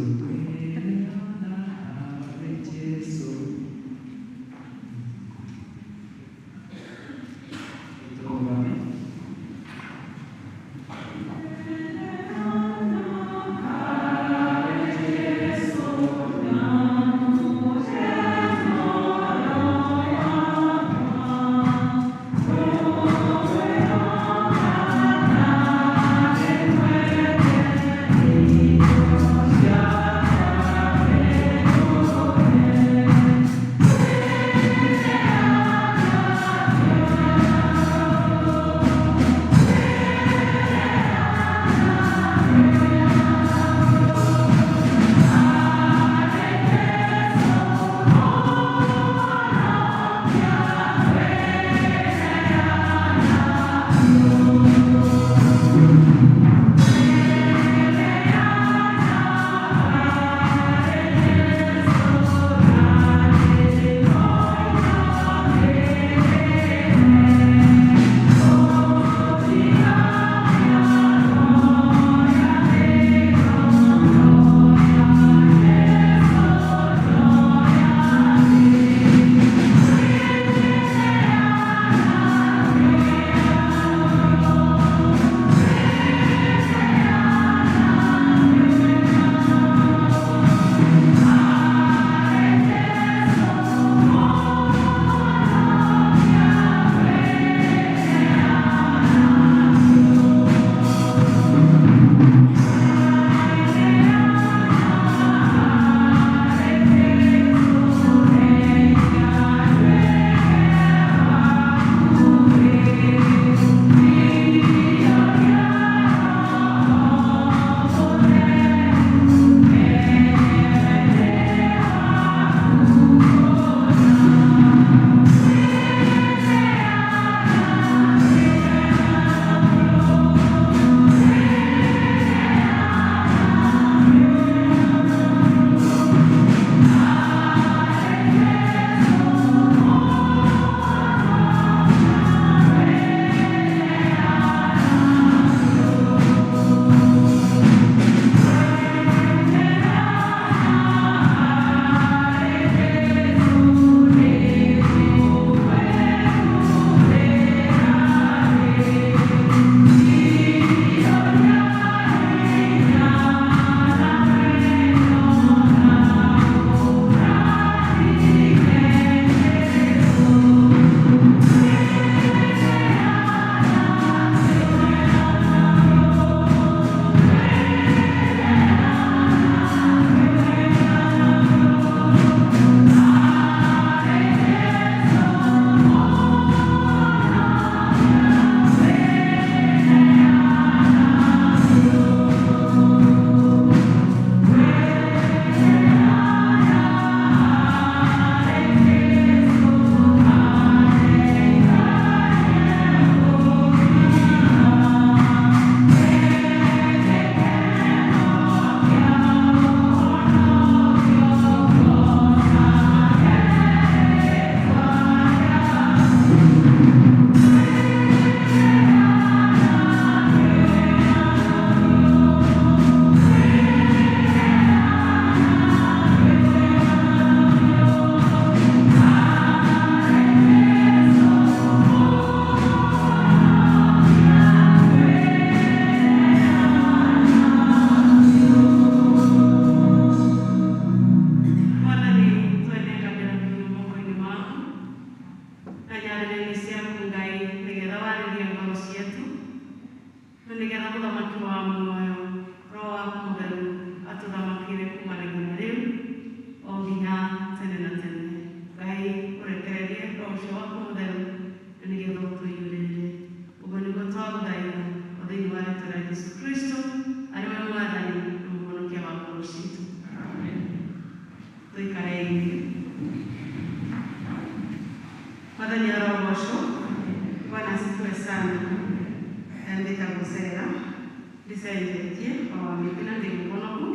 ndicenjetie wawamĩkĩra ndĩ mũhonoku.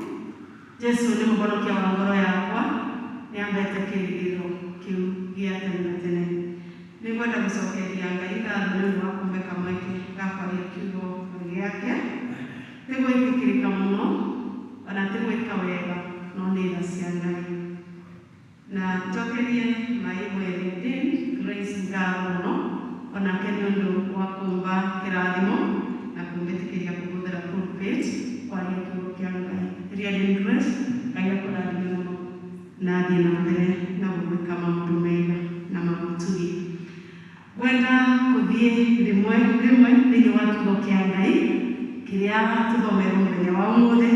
Jesu nĩ mũhonokia wa ngoro yakwa, nĩambete kĩĩrĩgĩrĩro kĩu gĩa tene na tene. Nĩngwenda gũcokeria Ngai ngatho nĩ ũndũ wa kũmbe kamweke ga kwaria kiugo gĩake. Nĩ gwĩtĩkĩrĩka mũno, ona ti gwĩka wega, no nĩ tha cia Ngai. Na njokerie Maimweri Dean Grace ngatho mũno, onake nĩ ũndũ wa kũmba kĩrathimo na kũmbĩtĩkĩria kũhũthĩra pulpit kwaria kiugo kĩa Ngai. Rĩrĩa Dean Grace, Ngai akũrathime mũno na thiĩ na mbere na gwĩka maũndũ mega na mamũtugi. Gwenda gũthiĩ rĩmwe thĩinĩ wa kiugo kĩa Ngai kĩrĩa tũthomera mũthenya wa ũmũthĩ,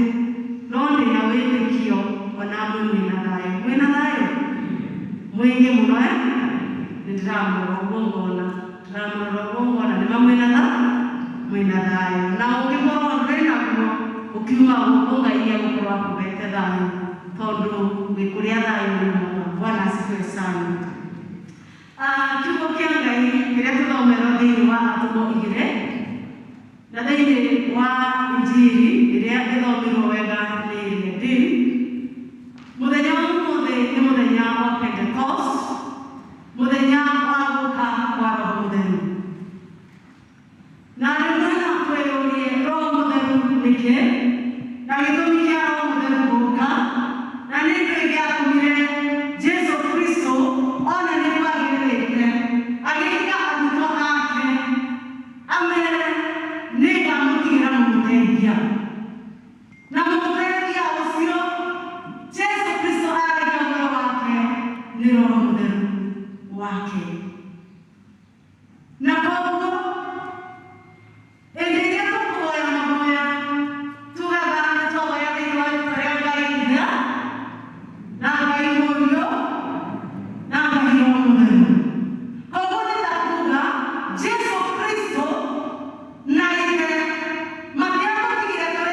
no ndĩna wĩtĩkio ona amwe mwĩna thayũ. Mwĩna thayũ mũingĩ mũno nĩndĩramũrora ũguo ngona nĩma mwĩna thayũ, na ũngĩkorwo ndũrĩ naguo ũkiuma gũkũ Ngai nĩegũkorwo akũhete thayũ, tondũ gĩkũrĩa thayũ nĩumaga. Bwana asifiwe sana. Kiugo kĩa Ngai kĩrĩa tũthomera thĩinĩ wa Atũmwo 2 na thĩinĩ wa Injili ĩrĩa ĩthomirwo wega nĩ Dean. Mũthenya wa ũmũthĩ nĩ mũthenya wa Pentecost, mũthenya wa gũka kwa Roho Mũtheru. Na nĩmwena twĩyũrie Roho Mũtheru nĩkĩ, na gĩtũmi kĩa Roho Mũtheru gũka, na nĩ kĩĩ gĩatũmire Jesũ Kristo ona nĩ kwagĩrĩire agĩĩka arutwo ake amere nĩngamũtigĩra mũteithia. Na mũteithia ũcio Jesũ Kristo aragia ũhoro wake nĩ Roho Mũtheru wake. Na koguo hĩndĩ ĩrĩa tũkũhoya mahoya tugaga nĩtwahoya thĩinĩ wa rĩĩtwa rĩa Ngai Ithe na Ngai Mũriũ na Ngai Roho Mũtheru. Koguo nĩ ta kuuga Jesũ Kristo na Ithe matiamũtigire tũrĩ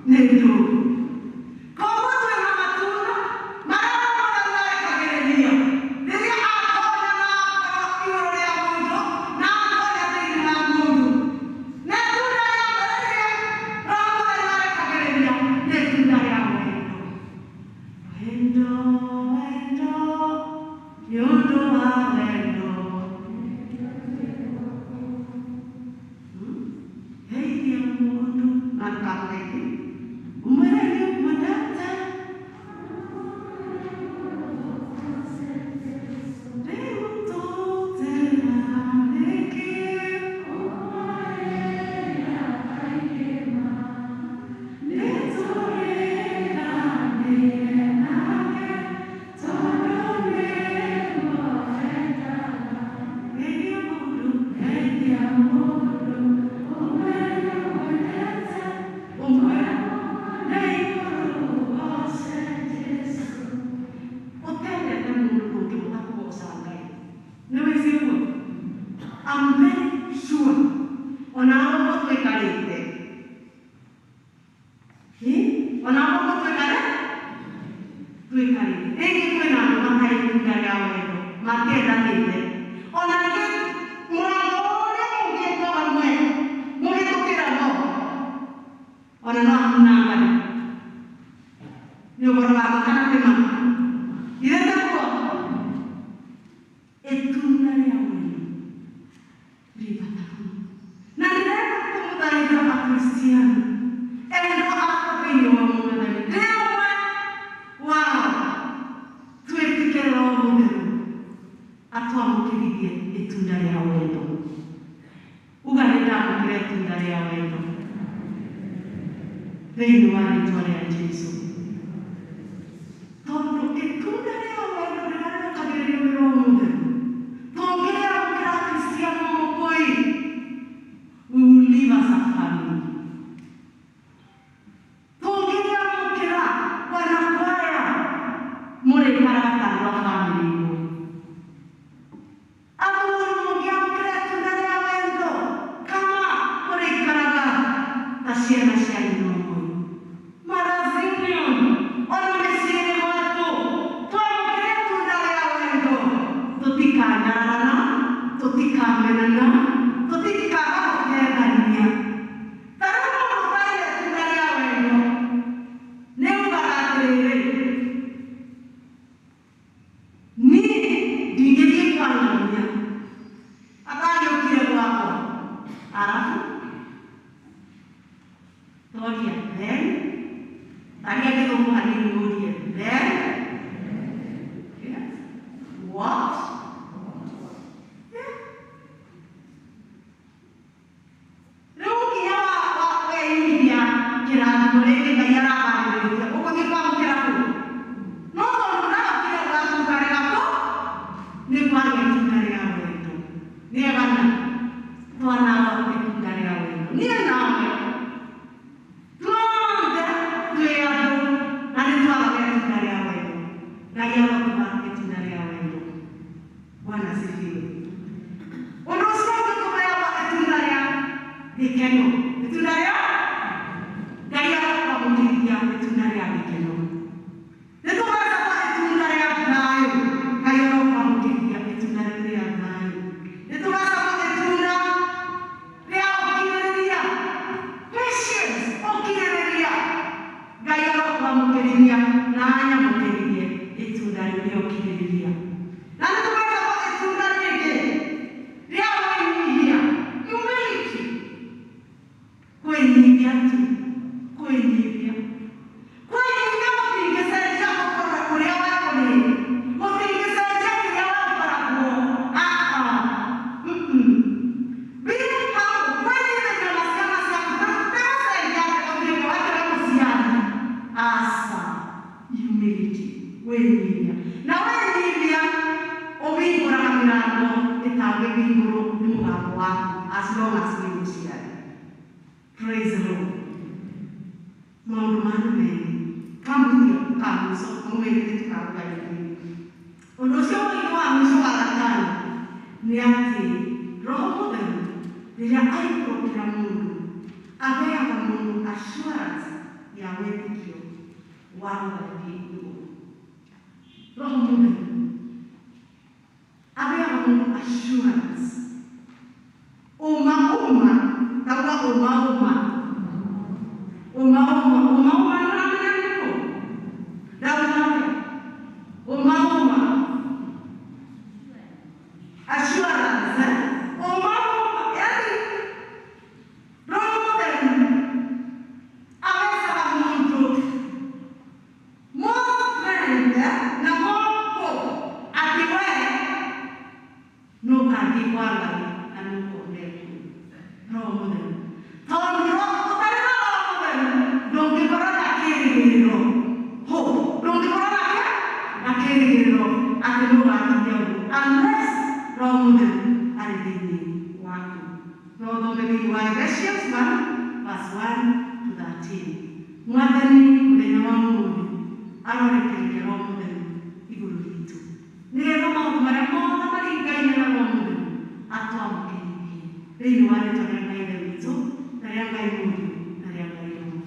Nendo. Como tu é uma Dalam na hope ati wewe nukandikwa Ngai na nukondeku Roho Mũtheru tondu ũtarĩ na Roho Mũtheru ndũngĩkorwo na kĩĩrĩgĩrĩro hope ndũngĩkorwo na kĩĩrĩgĩrĩro atĩ nũgakinya ũguo unless Roho Mũtheru arĩ thĩinĩ waku. No thome thĩinĩ wa Ephesians 1:1-13. Mwathani mũthenya wa ũmũthĩ arorekereria Roho Mũtheru igũrũ ritũ nĩgetha maũndũ marĩa mothe maringaine na Roho Mũtheru atwamũkĩrithie thĩinĩ wa rĩĩtwa rĩa Ngai Ithe witũ na rĩa Ngai Mũriũ na rĩa Ngai Roho Mũtheru.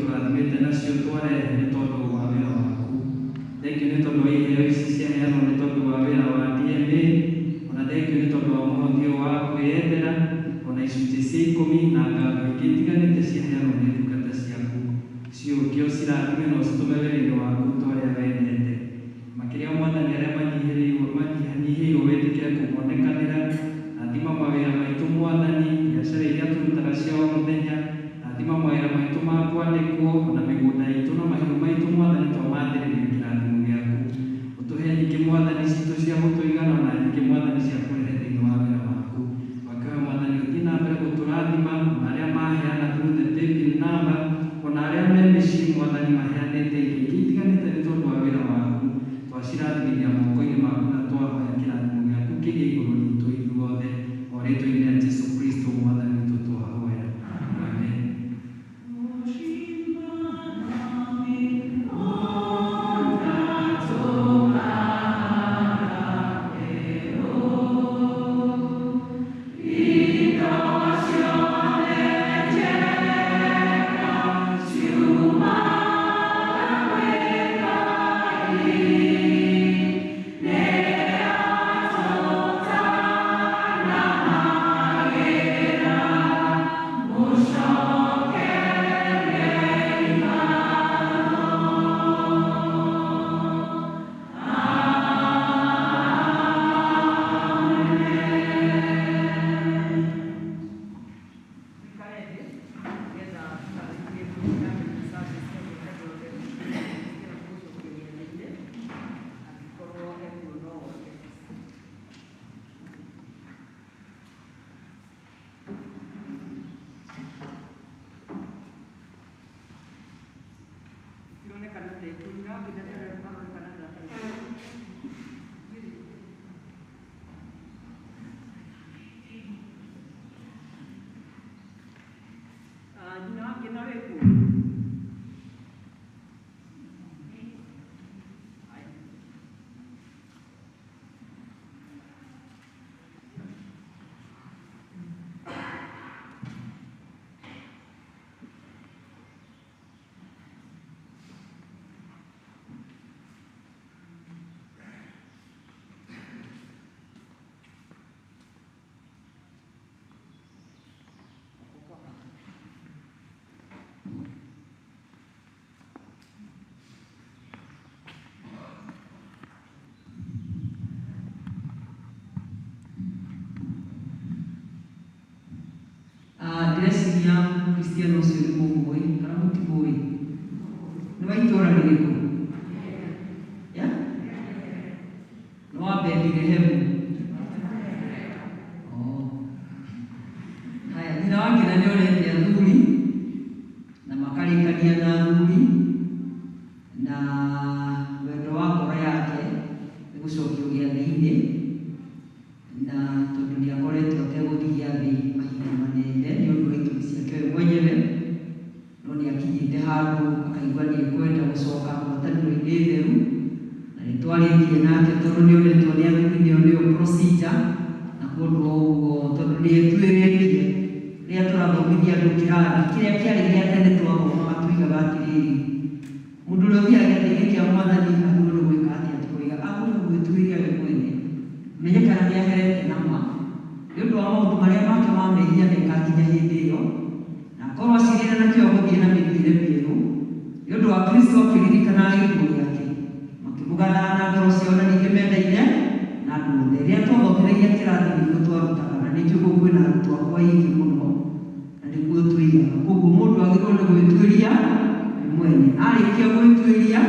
ũtũrathimĩte nacio twarehe nĩ tondũ wa wĩra waku. Thengiũ nĩ tondũ wa iheo ici ciaheanwo nĩ tondũ wa wĩra wa DNA, ona thengiũ nĩ tondũ wa mũhothi ũyũ wa kwĩyendera, ona icunjĩ cia 10 na ngatho ingĩ itiganĩte ciaheanwo nĩ ndungata ciaku. Ciũngio cirathime na ũcitũme wĩra-inĩ waku ta ũrĩa wendete. Makĩria Mwathani arĩa manyihĩirwo wĩtĩkĩre kũmonekanĩra, rathima mawĩra maitũ Mwathani, biacara iria tũrutaga cia o mũthenya, rathima mawĩra maitũ ma kwandĩkwo, ona mĩgũnda itũ na mahiũ maitũ Mwathani, twamathĩrĩria kĩrathimo gĩaku. Ũtũhe nyingĩ Mwathani citũ cia gũtũigana, na nyingĩ Mwathani cia kũrehe thĩinĩ wa wĩra waku. Wakawe Mwathani ũthiĩ na mbere gũtũrathima, ona arĩa maheana through the paybill number, ona arĩa me mĩciĩ Mwathani maheanĩte irio ingĩ itiganĩte nĩ tondũ wa wĩra waku. Twacirathimithia moko-inĩ maku na twahoya kĩrathimo gĩaku kĩgĩe igũrũ ritũ ithuothe, o rĩĩtwa-inĩ rĩa Jesũ Kristo Mwathani witũ twahoya. Amen. Ndĩreciria Kristiano ũcio nĩ mũmũĩ kana mũtimũĩ, nĩ wa itũũra rĩrĩkũ? Nĩ wa Bethlehem? Haya, thĩna wake na nĩ orete athuri na makarĩkania na athuri, na wendo wa ngoro yake nĩ gũcokio gĩathĩ-inĩ, na tondũ nĩ akoretwo ategũthiĩ gĩathĩ mahinda manene nĩ ũndũ wa itũmi ciake we mwenyewe, no nĩ akinyĩte handũ akaigua nĩ ekwenda gũcoka ngwatanĩro-inĩ theru, na nĩ twarĩtie nake tondũ nĩ onetwo nĩ athuri nĩyo procedure, na kũndũ o ũguo tondũ nĩ etuĩrĩtie rĩrĩa tũrathomithia andũ kĩrathi kĩrĩa kĩarĩ gĩa tene twathomaga tuigaga atĩrĩrĩ, mũndũ ũrĩa ũthiaga gĩathĩ-inĩ kĩa Mwathani agĩrĩirwo nĩ gwĩka atĩa? Tũkoiga agĩrĩirwo gwĩtuĩria we mwene, menye kana nĩ aherete na ma nĩ ũndũ wa maũndũ marĩa make ma mehia na ĩgakinya hĩndĩ ĩyo, na akorwo acirĩre na kĩo gũthiĩ na mĩthiĩre mĩerũ nĩ ũndũ wa Kristo akĩririkana gĩkuũ gĩake, makĩmũgatha na ngoro ciao na ningĩ mendaine na andũ othe. Rĩrĩa twathomithagia kĩrathi nĩguo twarutaga, na nĩ njũĩ kwĩna arutwo akwa aingĩ mũno, na nĩguo tũigaga. Koguo mũndũ agĩrĩirwo nĩ gwĩtuĩria we mwene, arĩkia gwĩtuĩria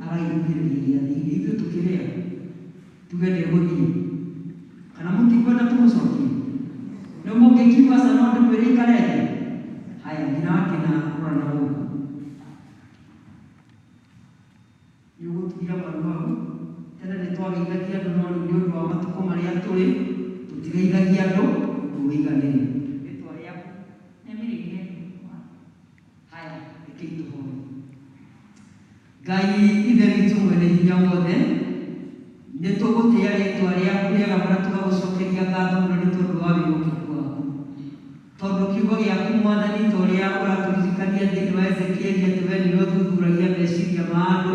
agaithĩrĩria gĩathĩ-inĩ. Ithuĩ tũkĩrĩa tuge nĩ egũthiĩ kana mũtikwenda tũmũcokie? Nĩ mũngĩkiuga ca no ndĩmwĩre aikare thĩ? Haya, thĩna wake na rora na gũkũ nĩ ũgũtigia maru hau. Tene nĩ twageithagia andũ, no rĩu nĩ ũndũ wa matukũ marĩa tũrĩ tũtigeithagia andũ ũiganĩre. Rĩtwa rĩaku? Nĩmĩrĩire. Haya, rekei tũhoe. Ngai ithe witũ mwene hinya wothe, nĩ tũgũtĩa rĩtwa rĩaku rĩega mũno, tũgagũcokeria ngatho mũno nĩ tondũ wa wĩhokeku waku, tondũ kiugo gĩaku Mwathani ta ũrĩa ũratũririkania tũririkania thĩinĩ wa Ezekieli atĩ we nĩwe ũthuthuragia meciria ma andũ,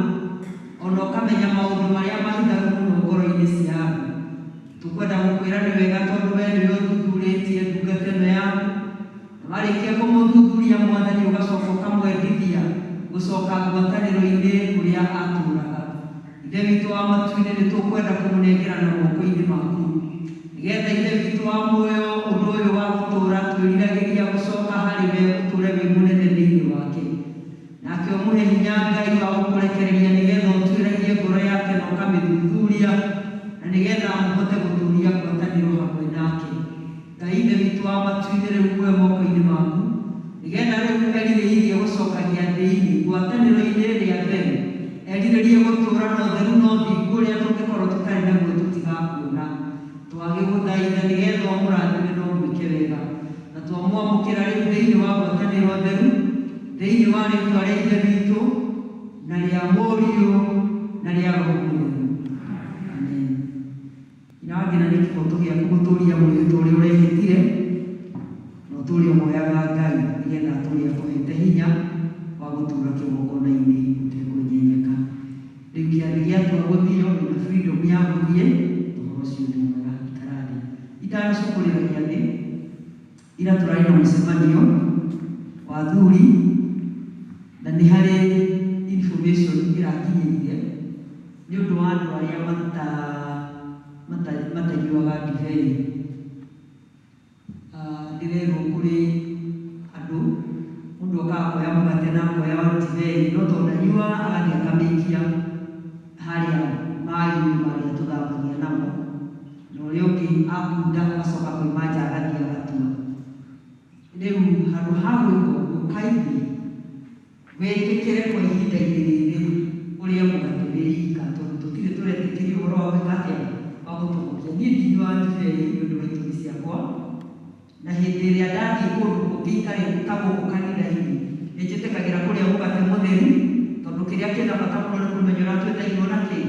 ona ũkamenya maũndũ marĩa mahithagu mũno ngoro-inĩ cia andũ. Tũkwenda gũkwĩra nĩ wega tondũ we nĩwe ũthuthurĩtie ndungata ĩno yaku, na warĩkia kũmũthuthuria Mwathani ũgacoka ũkamwendithia gũcoka ngwatanĩro-inĩ kũrĩa atũũraga. Ithe witũ wa matu-inĩ nĩ tũkwenda kũmũnengerana moko-inĩ maku, nĩgetha Ithe witũ wa muoyo ũndũ ũyũ wa gũtũũra twĩriragĩria gũcoka harĩ we ũtũũre wĩ mũnene thĩinĩ wake. Nake ũmũhe hinya Ngai wa gũkũrekereria nĩgetha ũtuĩragie ngoro yake na ũkamĩthuthuria, na nĩgetha mũhote gũtũũria ngwatanĩro hamwe nake. Ngai Ithe witũ wa matu-inĩ rĩu muoyo moko-inĩ maku, nĩgetha rĩu erirĩirie gũcokagia thĩinĩ ngwatanĩro-inĩ ĩrĩa theru, erirĩrie gũtũũra na ũtheru na ũthingu ũrĩa tũngĩkorwo tũtarĩ naguo tũtigakuona. Twagĩgũthaitha nĩgetha ũmũrathime na ũmwĩke wega, na twamwamũkĩra rĩu thĩinĩ wa ngwatanĩro theru, thĩinĩ wa rĩĩtwa rĩa Ithe witũ na rĩa Mũriũ na rĩa Roho Mũtheru. Amen. Inawagĩra nĩ kĩhooto gĩaku gũtũũria mũirĩtu ũrĩa ũrehĩtire, na ũtũũrie ũmoyaga Ngai nĩgetha atũũrie akũhete hinya wa gũtũũra kĩgongona-inĩ ũtekwenyenyeka. Rĩu kĩathĩ gĩatua gũthio na freedom ya gũthiĩ, ũhoro ũcio nĩ mwega itarathi. Itanacũkũrĩra kĩathĩ, ira tũrarĩ na mũcemanio wa athuri, na nĩ harĩ information ĩrakinyĩrire nĩ ũndũ wa andũ arĩa matanyuaga ndibei. Ndĩrerwo kũrĩ andũ, mũndũ okaga kuoya mũgate na kuoya ndibei, no tondũ ndanyua agathiĩ akamĩikia harĩa maĩ-inĩ marĩa tũthamagia namo, na ũrĩa ũngĩ akunda agacoka koima nja agathiĩ agatua. Rĩu handũ ha gwĩka ũguo, kaingĩ wĩtĩkĩre kwa ihinda-inĩ rĩrĩ ũrĩa mũgate wĩ ika, tondũ tũtirĩ tũretĩkĩria ũhoro wa gwĩka atĩa wa gũtũmũkia. Niĩ ndinyuaga ndibei nĩ ũndũ wa itũmi ciakwa, na hĩndĩ ĩrĩa ndathiĩ kũndũ kũngĩ itarĩ ta gũkũ kanitha-inĩ, nĩ njĩtĩkagĩra kũrĩa mũgate mũtheru, tondũ kĩrĩa kĩna bata mũno nĩ kũmenya ũratwendaigwo na kĩ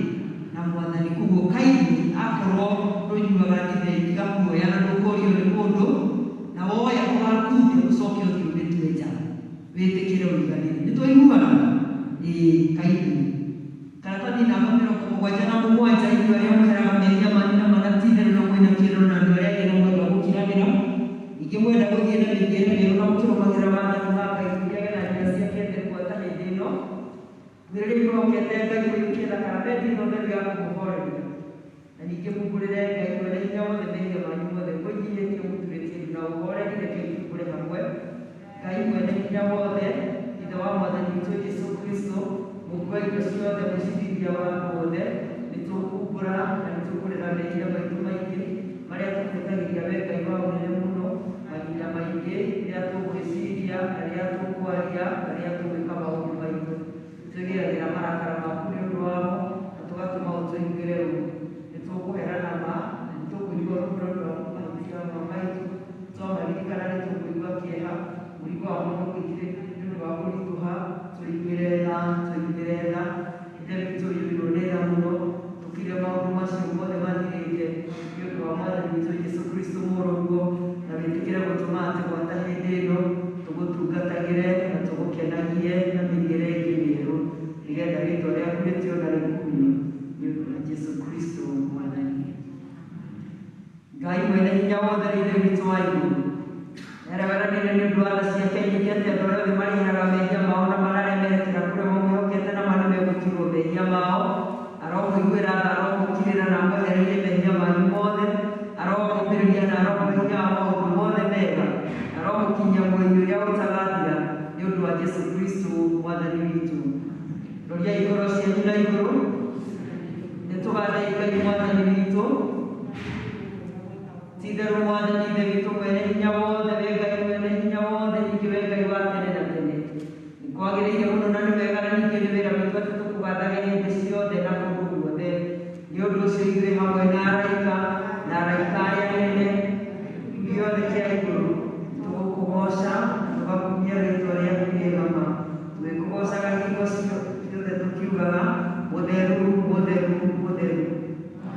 na Mwathani. Koguo kaingĩ akorwo ndũnyuaga ndibei tiga kuoya na ndũkũrio nĩ mũndũ, na woya ũgakunde ũcoke ũthiĩ ũmĩtue nja, wĩtĩkĩre ũiganĩre. Nĩ twaiguana? Kaingĩ karatathi namba 77 inyuĩ arĩa mweheraga mehia manyu na magatindĩrwo na mwĩna kĩrĩro na andũ arĩa angĩ na mwenda gũkiranĩra, ningĩ mwenda gũthiĩ na mĩthiĩre mĩerũ na mũkĩrũmagĩra maathani ma Ngai kũgĩaga na njĩra cia kĩndegwata hĩndĩ ĩno, mwĩrĩrĩ mwĩhokete Ngai mũiyũkie thakame ndino theru ya kũmũhoreria, na ningĩ mumbũrĩre Ngai mwene hinya wothe mehia manyu mothe mwĩnyihĩtie mũturĩtie ndu na ũhoreri reke ithumbũre hamwe. Ngai mwene hinya wothe, Ithe wa Mwathani witũ Jesũ Kristo, Mũmbi wa indo ciothe, mũcirithia wa andũ othe, nĩ tũkumbũra na nĩ tũkũrĩra mehia maitũ maingĩ marĩa tũkwĩtagĩria we Ngai wa ũnene mũno, mahinda maingĩ rĩrĩa tũgwĩciria na rĩrĩa tũkwaria na rĩrĩa tũgwĩka maũndũ maitũ. Twĩgĩragĩra marakara maku nĩ ũndũ wamo, na tũgatũma ũtũiguĩre rũu. Nĩ tũkũherana ma na nĩ tũkũigua ruo nĩ ũndũ wa mahĩtia maitũ, twamarikana nĩ tũkũigua kĩeha, mũrigo wa mũndũ mũingĩ nĩ ũndũ wa kũritũha, tũiguĩre tha, tũiguĩre tha. Ithe witũ ũiyũirwo nĩ tha mũno, tũkire maũndũ macio mothe mathirĩte nĩ ũndũ wa Mwathani witũ Jesũ Kristo mũrũguo, na wĩtĩkĩre gũtũma atĩ gwata hĩndĩ ĩno tũgũtungatagĩre na tũgũkenagie na mĩriĩre ĩngĩ mĩerũ, nĩgetha rĩĩtwa rĩaku rĩtio na rĩkumio nĩ ũndũ wa Jesũ Kristo Mwathani. Ngai mwene hinya wothe nĩ Ithe witũ wa igũrũ, ereweranĩre nĩ ũndũ wa tha ciake nyingĩ atĩ andũ arĩa othe marĩhĩraga mehia mao na mararemerekera kũrĩa mamwĩhokete na manemegũkirwo mehia mao, aromũiguĩra tha, aromũkirĩra na amwehereire mehia manyu mothe, aromũmbĩrĩria na aromũhe hinya wa maũndũ mothe mega, aromũkinyia muoyo ũrĩa ũtagathira nĩ ũndũ wa Jesũ Kristo Mwathani witũ. Roriai ngoro cianyu na igũrũ, nĩ tũgathai Ngai Mwathani witũ. Ti-itherũ Mwathani Ithe witũ mwene hinya wothe, we Ngai mwene hinya wothe, ningĩ we Ngai wa tene na tene, nĩ kwagĩrĩire mũno na nĩ wega na ningĩ nĩ wĩra witũ atĩ tũkũgathage hĩndĩ ciothe na kũndũ guothe. Nĩ ũndũ ũcio ithuĩ hamwe na araika arĩa anene gĩothe kĩa igũrũ tũgũkũgoca, tũgakumia rĩĩtwa rĩaku rĩega, tũgĩkũgocaga hingo ciothe tũkiugaga mũtheru mũtheru mũtheru.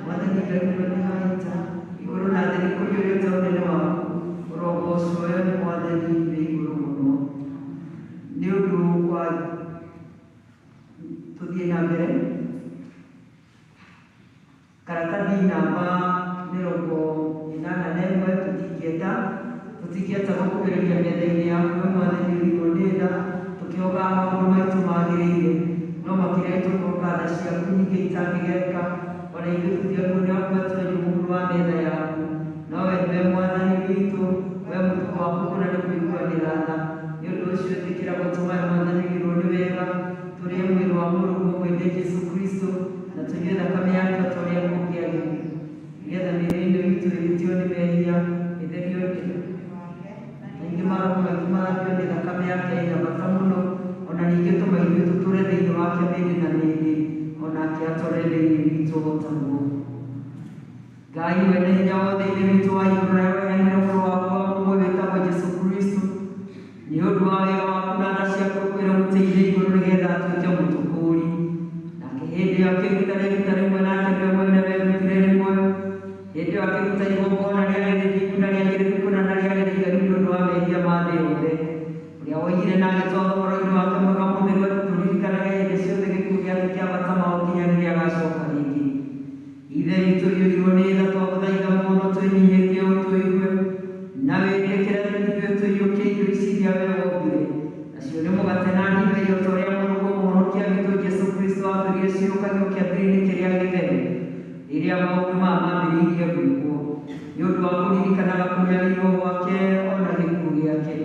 Mwathani Ngai mwene haita igũrũ na thĩ nĩ kũiyũrĩte ũnene waku, ũrogocwo we nĩ Mwathani wĩ igũrũ mũno. kwanyu. Tuthiĩ na mbere. Karatathi namba 81 tũtingĩenda gũkuhĩrĩria metha-inĩ yaku we Mwathani witũ nĩ tha tũkĩoga maũndũ maitũ magĩrĩire no makĩria tũkoka tha ciaku nyingĩ itangĩgeka ona ithuĩ tũtiakuona gwetũrĩria mũhuro wa metha yaku no we Mwathani witũ we mũtugo waku kũna nĩ kũiguanĩra tha nĩ ũndũ ũcio ĩtĩkĩra gũtũma Mwathani witũ nĩ wega tũrĩe mwĩrĩ wa mũrũguo mwĩthĩ Jesũ Kristo na tũnyue thakame yake o ta ũrĩa kũngĩagĩrĩire nĩgetha mĩĩrĩ-inĩ itũ ĩgĩtio nĩ mehia ĩtherio ningĩ maroho maitũ mathambio nĩ thakame yake ĩna bata mũno ona ningĩ tũma ithuĩ tũtũũre thĩinĩ wake mĩĩrĩ na mĩĩrĩ onake atũre thĩinĩ witũ o taguo. Ngai wene hinya wothe ithe witũ wa igũrũ na weheanire mũrũ waku wa mũmwe wĩtagwo Jesũ Kristo nĩ ũndũ wa wega waku na tha ciaku ũkwĩra mũtĩire igũrũ nĩgetha atuĩke mũtũkũri nake hĩndĩ ĩyo akĩruta rĩruta rĩmwe nake nĩwe mwene wegutire rĩmwe hĩndĩ ĩyo akĩruta igongona rĩarĩ rĩthingu na rĩagĩrĩru kũna na rĩarĩ rĩiganu nĩ ũndũ wa mehia ma thĩ yothe ũrĩa woigire na agĩtwara ũhoro-inĩ wake mwega mũtheru atũririkanaga hĩndĩ ciothe gĩkuũ gĩake kĩa bata mao nginya rĩrĩa agacoka rĩngĩ. Ithe witũ yũrirwo nĩ tha twagũthaitha mũno twĩnyihĩtie ũtũigue na wĩtĩkĩre ithuĩ tũiyũkie irio ici iria we wombire nacio nĩ mũgate na ndibei o ta ũrĩa mũrũguo mũhonokia witũ Jesũ Kristo atũrire ciũrũkagio kĩambĩrĩria-inĩ kĩrĩa gĩtheru rĩrĩa maũndũ maya mambĩrĩirie gwĩkwo nĩ ũndũ wa kũririkanaga kũnyariirwo gwake ona gĩkuũ gĩake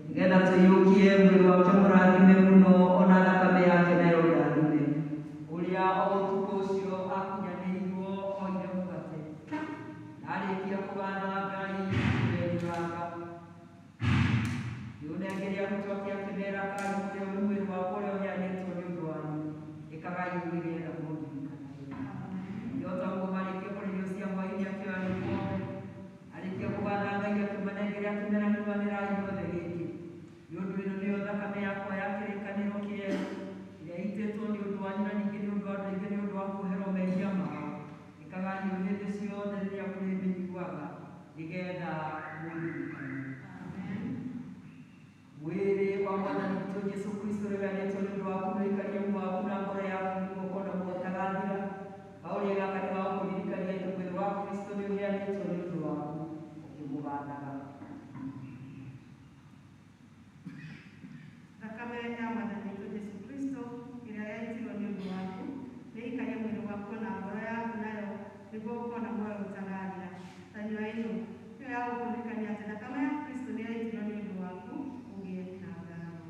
nĩgetha tũiyũkie mwĩrĩ wake mũrathime mũno ona thakame yake nayo ndathime ũrĩa o ũtukũ ũcio akunyanĩirwo oire mũgate na arĩkia kũgatha Ngai akĩwethuranga nĩũnengere arutwo ake akĩmera Ngai ũrĩa ũrĩ mwĩrĩ wakwa ũrĩa ũheanĩtwo nĩ ũndũ wanyu ĩkagai nĩgetha mũndirikanaga nĩotaguo marĩkia kũrĩrio cia hwaĩ-inĩ akĩoya gĩkombe arĩkia kũgatha Ngai akĩmanengere akĩmera nyuanĩrai gĩothe gĩkĩ nĩ ũndũ ĩno nĩyo thakame yakwa ya kĩrĩkanĩro kĩerũ ĩrĩa ĩitĩtwo nĩ ũndũ wanyu na ningĩ nĩ ũndũ wa andũ aingĩ nĩ ũndũ wa kuoherwo mehia mao ĩkagai hĩndĩ ciothe rĩrĩa mũrĩmĩnyuaga nĩgetha mũndirikane. Mwĩrĩ wa Mwathani witũ Jesũ Kristo ũrĩa ũheanĩtwo nĩ ũndũ waku nĩũikarie muoyo waku na ngoro yaku nĩguo ũkona mũtagathira kaũrĩa gaka nĩ wa kũririkania atĩ mwĩrĩ wa Kristo nĩ ũheanĩtwo nĩ ũndũ waku ũkĩmũgathaga. Thakame ya Mwathani witũ Jesũ Kristo ĩrĩa yaitirwo nĩ ũndũ waku nĩĩikarie mwĩrĩ waku na ngoro yaku nayo nĩguo ũkona muoyo ũtagathira. Tanyua ĩno nĩyo ya gũkũririkania atĩ thakame ya Kristo nĩ yaitirwo nĩ ũndũ waku ũgĩe na ngarama.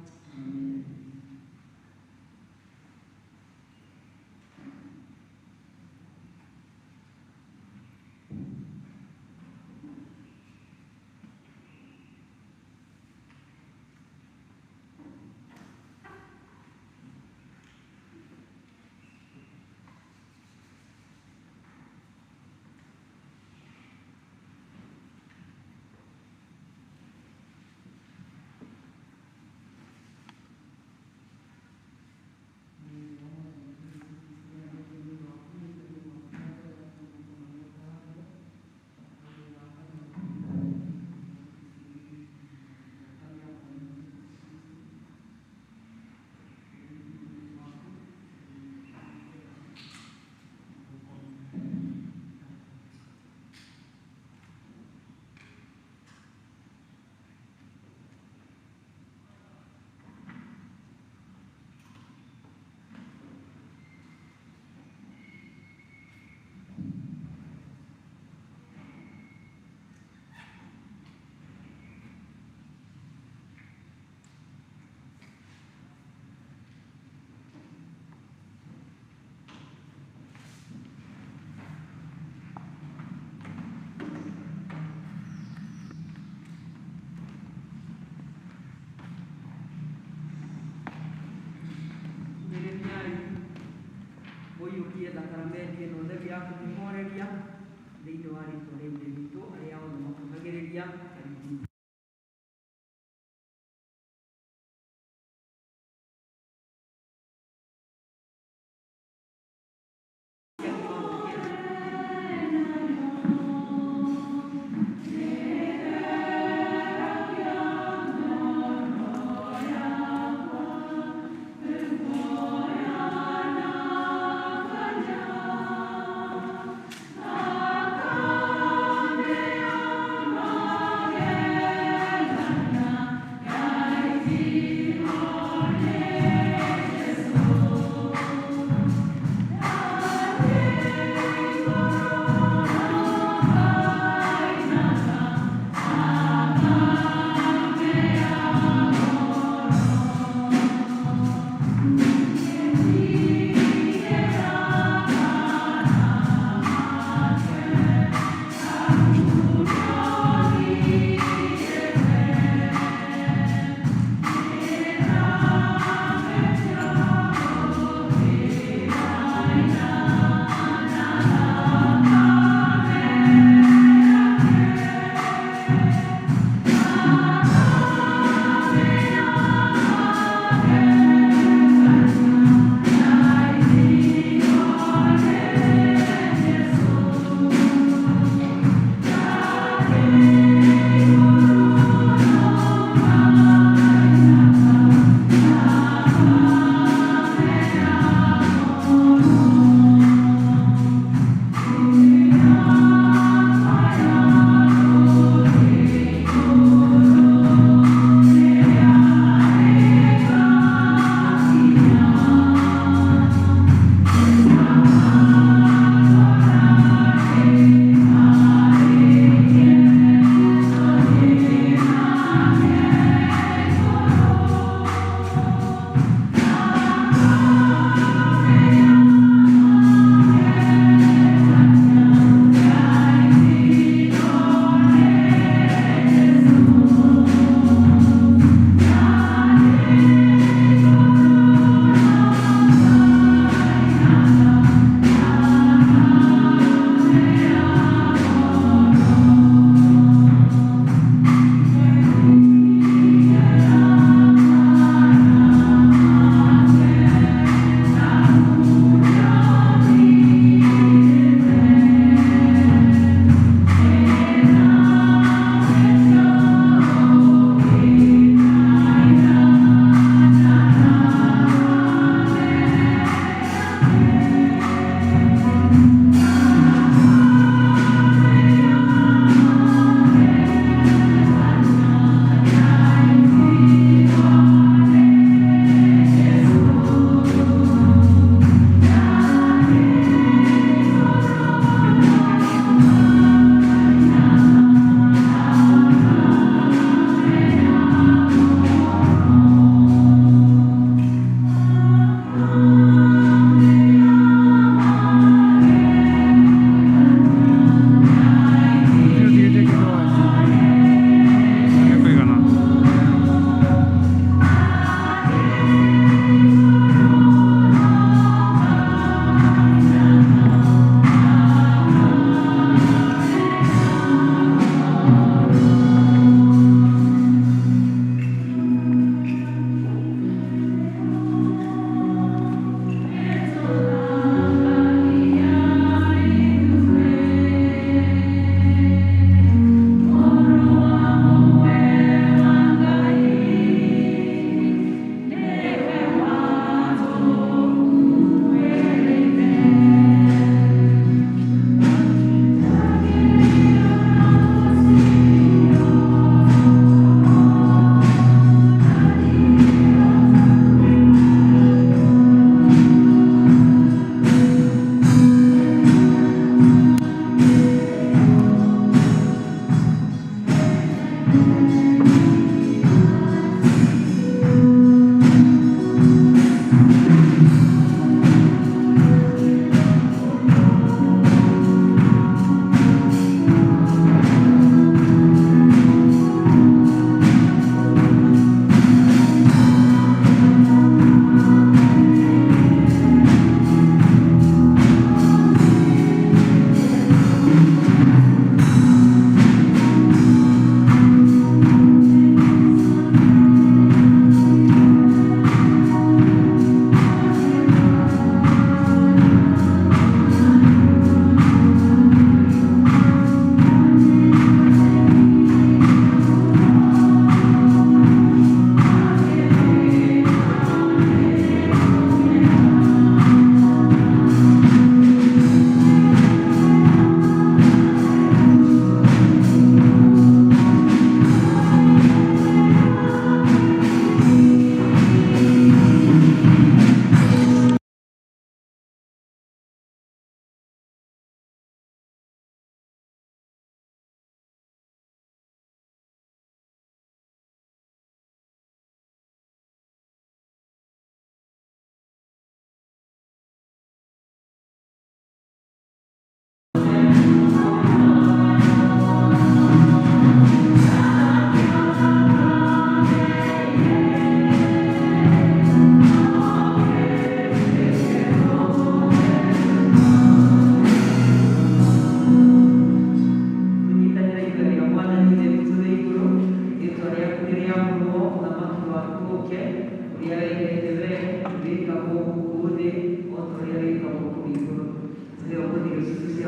mũiyũkie thakramenti ĩno theru ya kũmũhoreria thĩinĩ wa rĩĩtwa rĩa Ithe witũ arĩa othe makumagĩrĩria karibuni.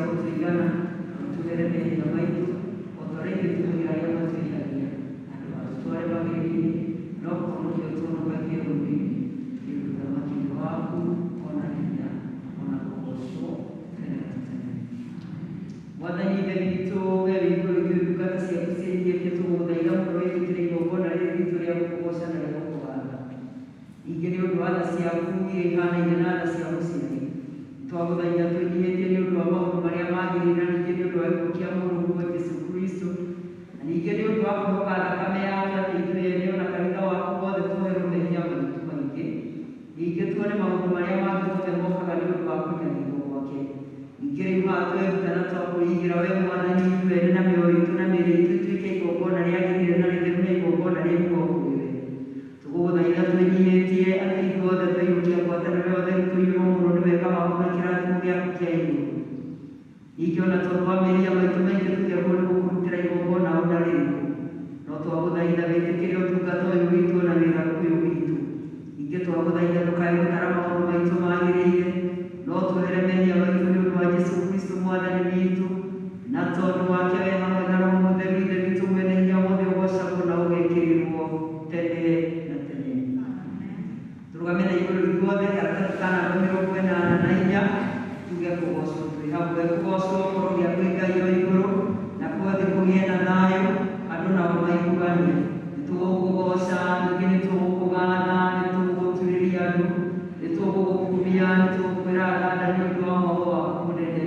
cia gũtũigana tũgeremere maitũ o ta ũrĩa ithuĩ tũmwĩra arĩa matũigania tũtware mawĩra-inĩ no kũhonokia ũtũhonokagie rũrĩrĩ nĩ ũthamaki-inĩ waku ona hinya ona kũgocwo tene na tene. Mwathani Ithe witũ we wĩ igũrũ ithuĩ ndungata ciaku ciĩhĩtie tũgũthaitha mũno wĩtĩkĩre igongona rĩrĩ ritũ rĩa gũkũgoca na rĩa gũkũgatha. Ningĩ nĩ ũndũ wa tha ciaku iria ihanaine na tha cia mũciari twagũthaitha twĩnyihĩtie nĩ ũndũ wa maũndũ marĩa magĩrĩire na ningĩ nĩ ũndũ wa gĩkuũ kĩa Mũrungu wa Jesũ Kristo na ningĩ nĩ ũndũ wa kwĩhoka thakame yake atĩ ithuĩ ene ona kanitha waku wothe tuoerwo mehia maitũ maingĩ. Ningĩ tuone maũndũ marĩa mangĩ mothe mokaga nĩ ũndũ wa kũnyariirwo gwake. Ningĩ rĩu haha tweruta na twakũigĩra we Mwathani ithuĩ ene na mĩoyo itũ na mĩĩrĩ itũ ituĩke igongona rĩagĩrĩire na rĩtheru na igongona rĩiguo kũrĩ we. Tũgũgũthaitha twĩnyihĩtie atĩ ithuothe twaiyũkia ngwatanĩro ya ũtheru tũiyũrwo mũno nĩ wega waku na kĩrathimo gĩaku kĩa igũrũ. Ningĩ ona tondũ wa mehia maitũ maingĩ tũgĩagwo nĩ gũkũrutĩra igongona ona rĩrĩkũ, no twagũthaitha wĩtĩkĩre ũtungata ũyũ witũ na wĩra ũyũ witũ. Ningĩ twagũthaitha ndũkae gũtara maũndũ maitũ magĩrĩire, no twehere mehia maitũ nĩ ũndũ wa Jesũ Kristo Mwathani witũ, na tondũ wake we hamwe na Roho Mũtheru Ithe witũ mwene hinya wothe ũgocagwo na ũgekĩrĩrwo tene na tene. Tũrũgame na igũrũ ithuothe karatathi ka namba 84 tuge kũgocwo twĩ hamwe. Kũgocwo ngoro gĩaku Ngai wa igũrũ, na kuothe kũgĩe na thayũ, andũ nao maiguanie. Nĩtũgũkũgoca, ningĩ nĩtũgũkũgatha, nĩtũgũgũturĩria andũ, nĩtũgũgũkumia, nĩtũgũkwĩra thanda nĩ ũndũ wa ũhoro waku mũnene.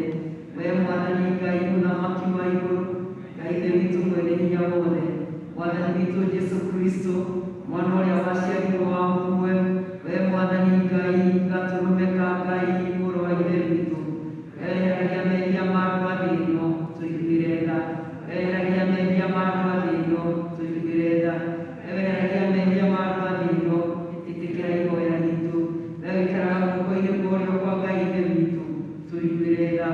We Mwathani Ngai mũthamaki wa igũrũ, Ngai Ithe witũ mwene hinya wothe, Mwathani witũ Jesũ Kristo, mwana ũrĩa waciarirwo wa mũmwe, we Mwathani Ngai gatũrũme ka Ngai mũrũ wa Ithe witũ, weheragia mehia ma andũ a thĩ ĩno tũiguĩre tha, weheragia mehia ma andũ a thĩ ĩno tũiguĩre tha, weheragia mehia ma andũ a thĩ ĩno ĩtĩkĩra ihoya ritũ, we ũikaraga guoko-inĩ kwa ũrĩo kwa Ngai Ithe witũ tũiguĩre tha,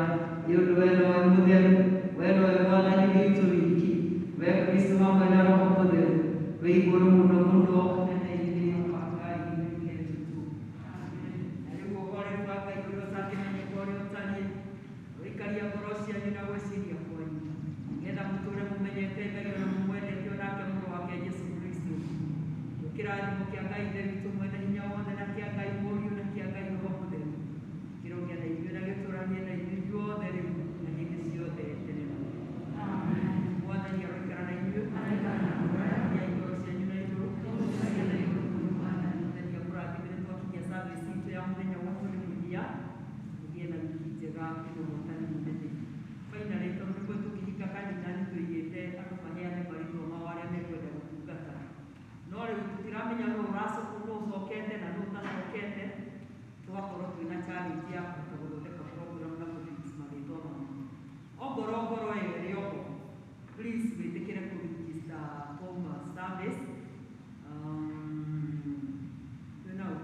nĩ ũndũ we nowe mũtheru, we nowe Mwathani witũ wiki, we Kristo hamwe na Roho Mũtheru wĩ igũrũ mũno mũno nene-inĩ wa Ngai Ithe witũ. Na rĩu ũhoreri wa Ngai ũrĩa ũtangĩmenyeka ũrĩa ũtariĩ ũikaria ngoro cianyu na gwĩciria kwanyu, nĩgetha mũtũũre mũmenyete Ngai ona mũmwendete o nake mũrũ wake Jesũ Kristo. Kĩrathimo kĩa Ngai Ithe witũ mwene hinya wothe na kĩa Ngai Mũriũ na kĩa Ngai Roho Mũtheru kĩrogĩa na ithuĩ na gĩtũũranie na ithuĩ inyuothe rĩu na hĩndĩ ciothe tene na tene. Mwathani aroikara na inyuĩ, aroikaragia ngoro cianyu na igũrũ, Mwathani amũrathimĩre twakinyia service itũ ya mũthenya wa kũrĩmũthia, mũgĩe na wiki njega ĩno Mwathani mũnene. Finally, tondũ nĩguo tũkĩhinga kanitha nĩtũigĩte andũ maheane marĩtwa mao arĩa mekwenda gũtungata, no rĩu tũtiramenya nũũ ũcokete na nũũ ũtacokete, tũgakorwo twĩna challenge ya kũhota gũthondeka program na kũfix marĩtwa mao. Ongoro ĩrĩ oho, please wĩtĩkĩre kũregister home service.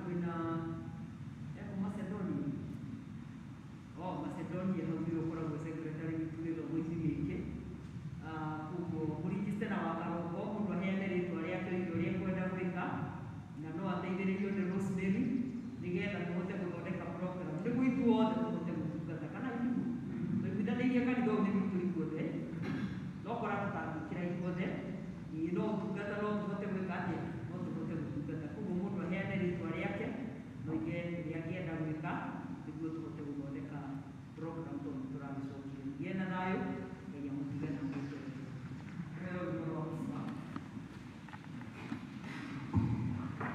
Kwĩna Macedonia. Macedonia hau nĩwe ũkoragwo secretary witũ gĩthomo-inĩ gĩkĩ. Koguo mũregister na wakarongo mũndũ aheane rĩtwa rĩake ũrĩa ekwenda gwĩka, na no ateithĩrĩrio nĩ Rosemary nĩgetha tũhote gũthondeka program nĩguo ithuothe tũhote gũtungata. Kana tũiguithanĩirie kanitha ũyũ nĩguo tũiguothe, no kora tũtangĩkĩra ithuothe, no ũtungata no tũhote gwĩka atĩa, no tũhote gũtungata. Koguo mũndũ aheane rĩtwa rĩake na oige kĩrĩa angĩenda gwĩka nĩguo tũhote gũthondeka program tondũ tũragĩcokia. Gĩe na thayũ, Ngai amũtige na mwĩtĩkio.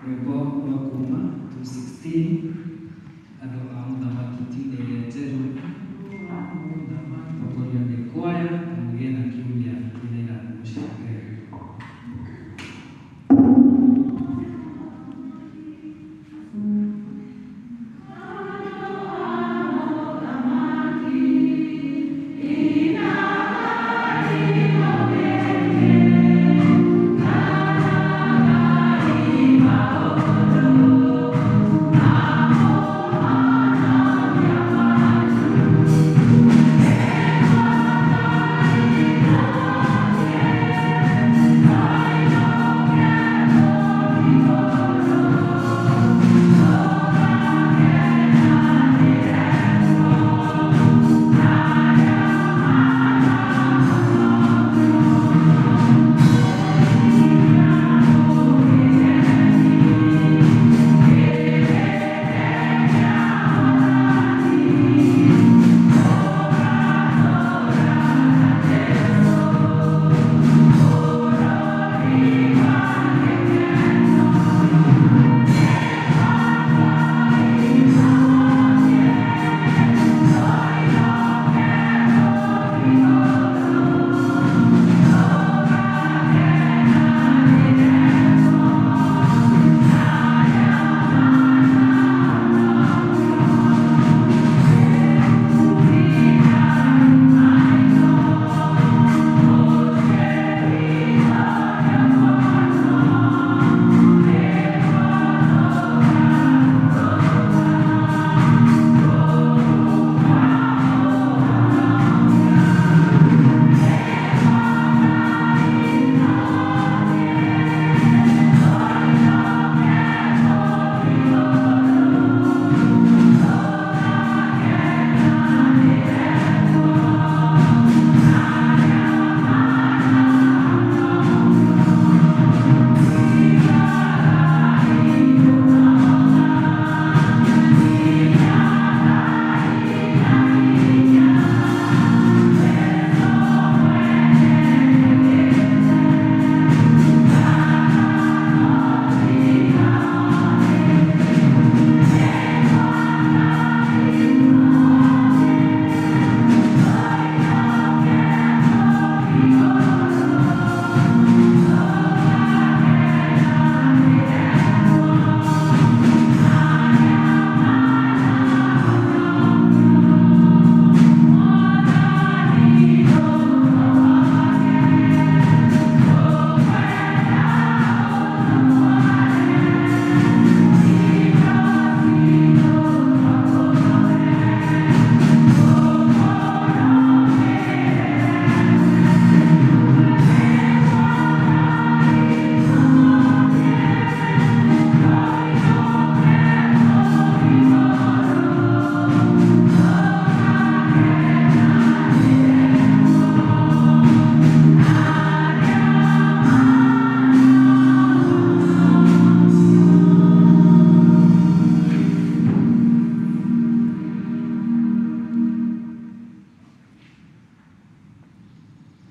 Rwĩmbo rwa kuuma 2:16